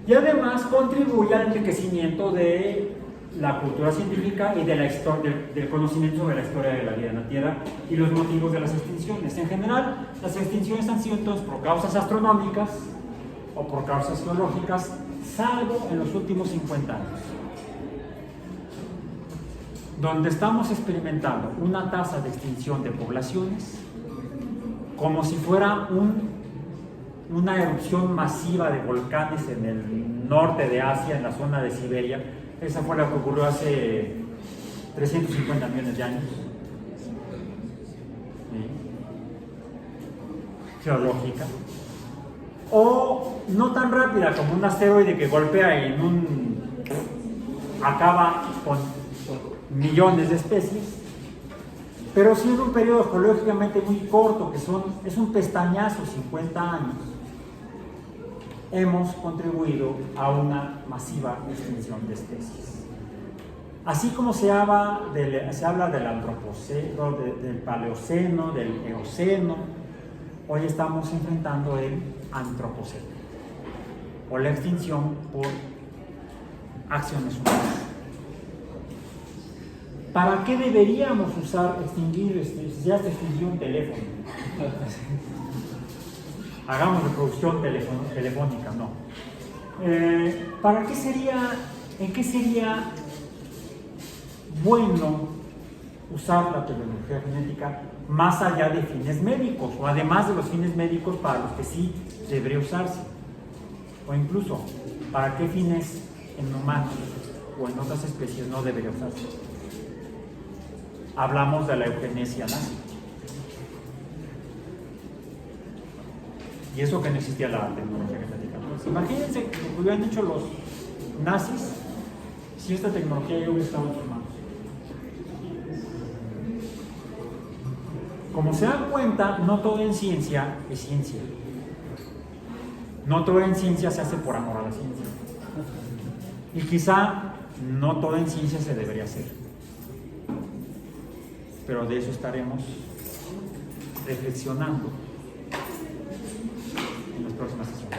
Y además contribuye al enriquecimiento de la cultura científica y de la historia, del conocimiento sobre la historia de la vida en la Tierra y los motivos de las extinciones. En general, las extinciones han sido entonces por causas astronómicas o por causas geológicas, salvo en los últimos 50 años, donde estamos experimentando una tasa de extinción de poblaciones como si fuera una erupción masiva de volcanes en el norte de Asia, en la zona de Siberia. Esa fue la que ocurrió hace 350 millones de años. ¿Sí? Geológica. O no tan rápida como un asteroide que golpea acaba con millones de especies, pero sí en un periodo geológicamente muy corto, es un pestañazo, 50 años, hemos contribuido a una masiva extinción de especies. Así como se habla del antropoceno, del paleoceno, del eoceno, hoy estamos enfrentando el antropoceno, o la extinción por acciones humanas. ¿Para qué deberíamos extinguir, si ya se extinguió un teléfono? Hagamos reproducción telefónica, no. ¿En qué sería bueno usar la tecnología genética más allá de fines médicos, o además de los fines médicos para los que sí debería usarse? O incluso, ¿para qué fines en humanos o en otras especies no debería usarse? Hablamos de la eugenesia nazi. Y eso que no existía la tecnología genética. Pues imagínense lo que hubieran hecho los nazis si esta tecnología ya hubiera estado en sus manos. Como se dan cuenta, no todo en ciencia es ciencia. No todo en ciencia se hace por amor a la ciencia. Y quizá no todo en ciencia se debería hacer. Pero de eso estaremos reflexionando en las próximas sesiones.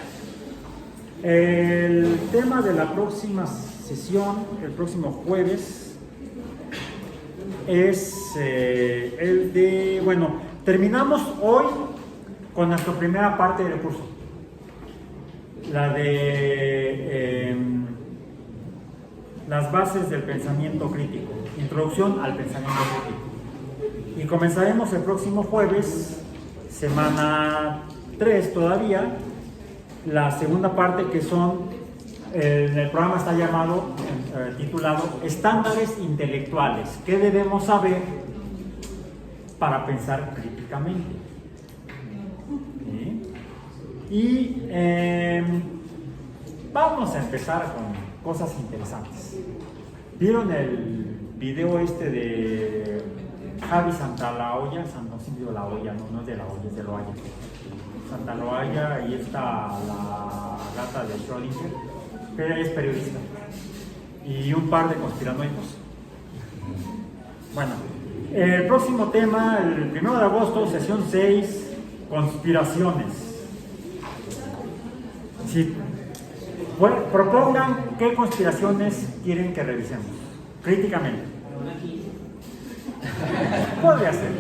El tema de la próxima sesión, el próximo jueves, es el de, terminamos hoy con nuestra primera parte del curso, la de las bases del pensamiento crítico, introducción al pensamiento crítico. Y comenzaremos el próximo jueves, semana 3 todavía, la segunda parte que en el programa está titulado Estándares intelectuales. ¿Qué debemos saber para pensar críticamente? ¿Sí? Y vamos a empezar con cosas interesantes. ¿Vieron el video Javi Santalaoya, no sé si digo la olla, no es de la olla, es de Loaya. Santalaoya, y está la gata de Schrödinger, pero ella es periodista. Y un par de conspiranoicos. Bueno, el próximo tema, el 1 de agosto, sesión 6, conspiraciones. Si propongan qué conspiraciones quieren que revisemos, críticamente. Podría ser.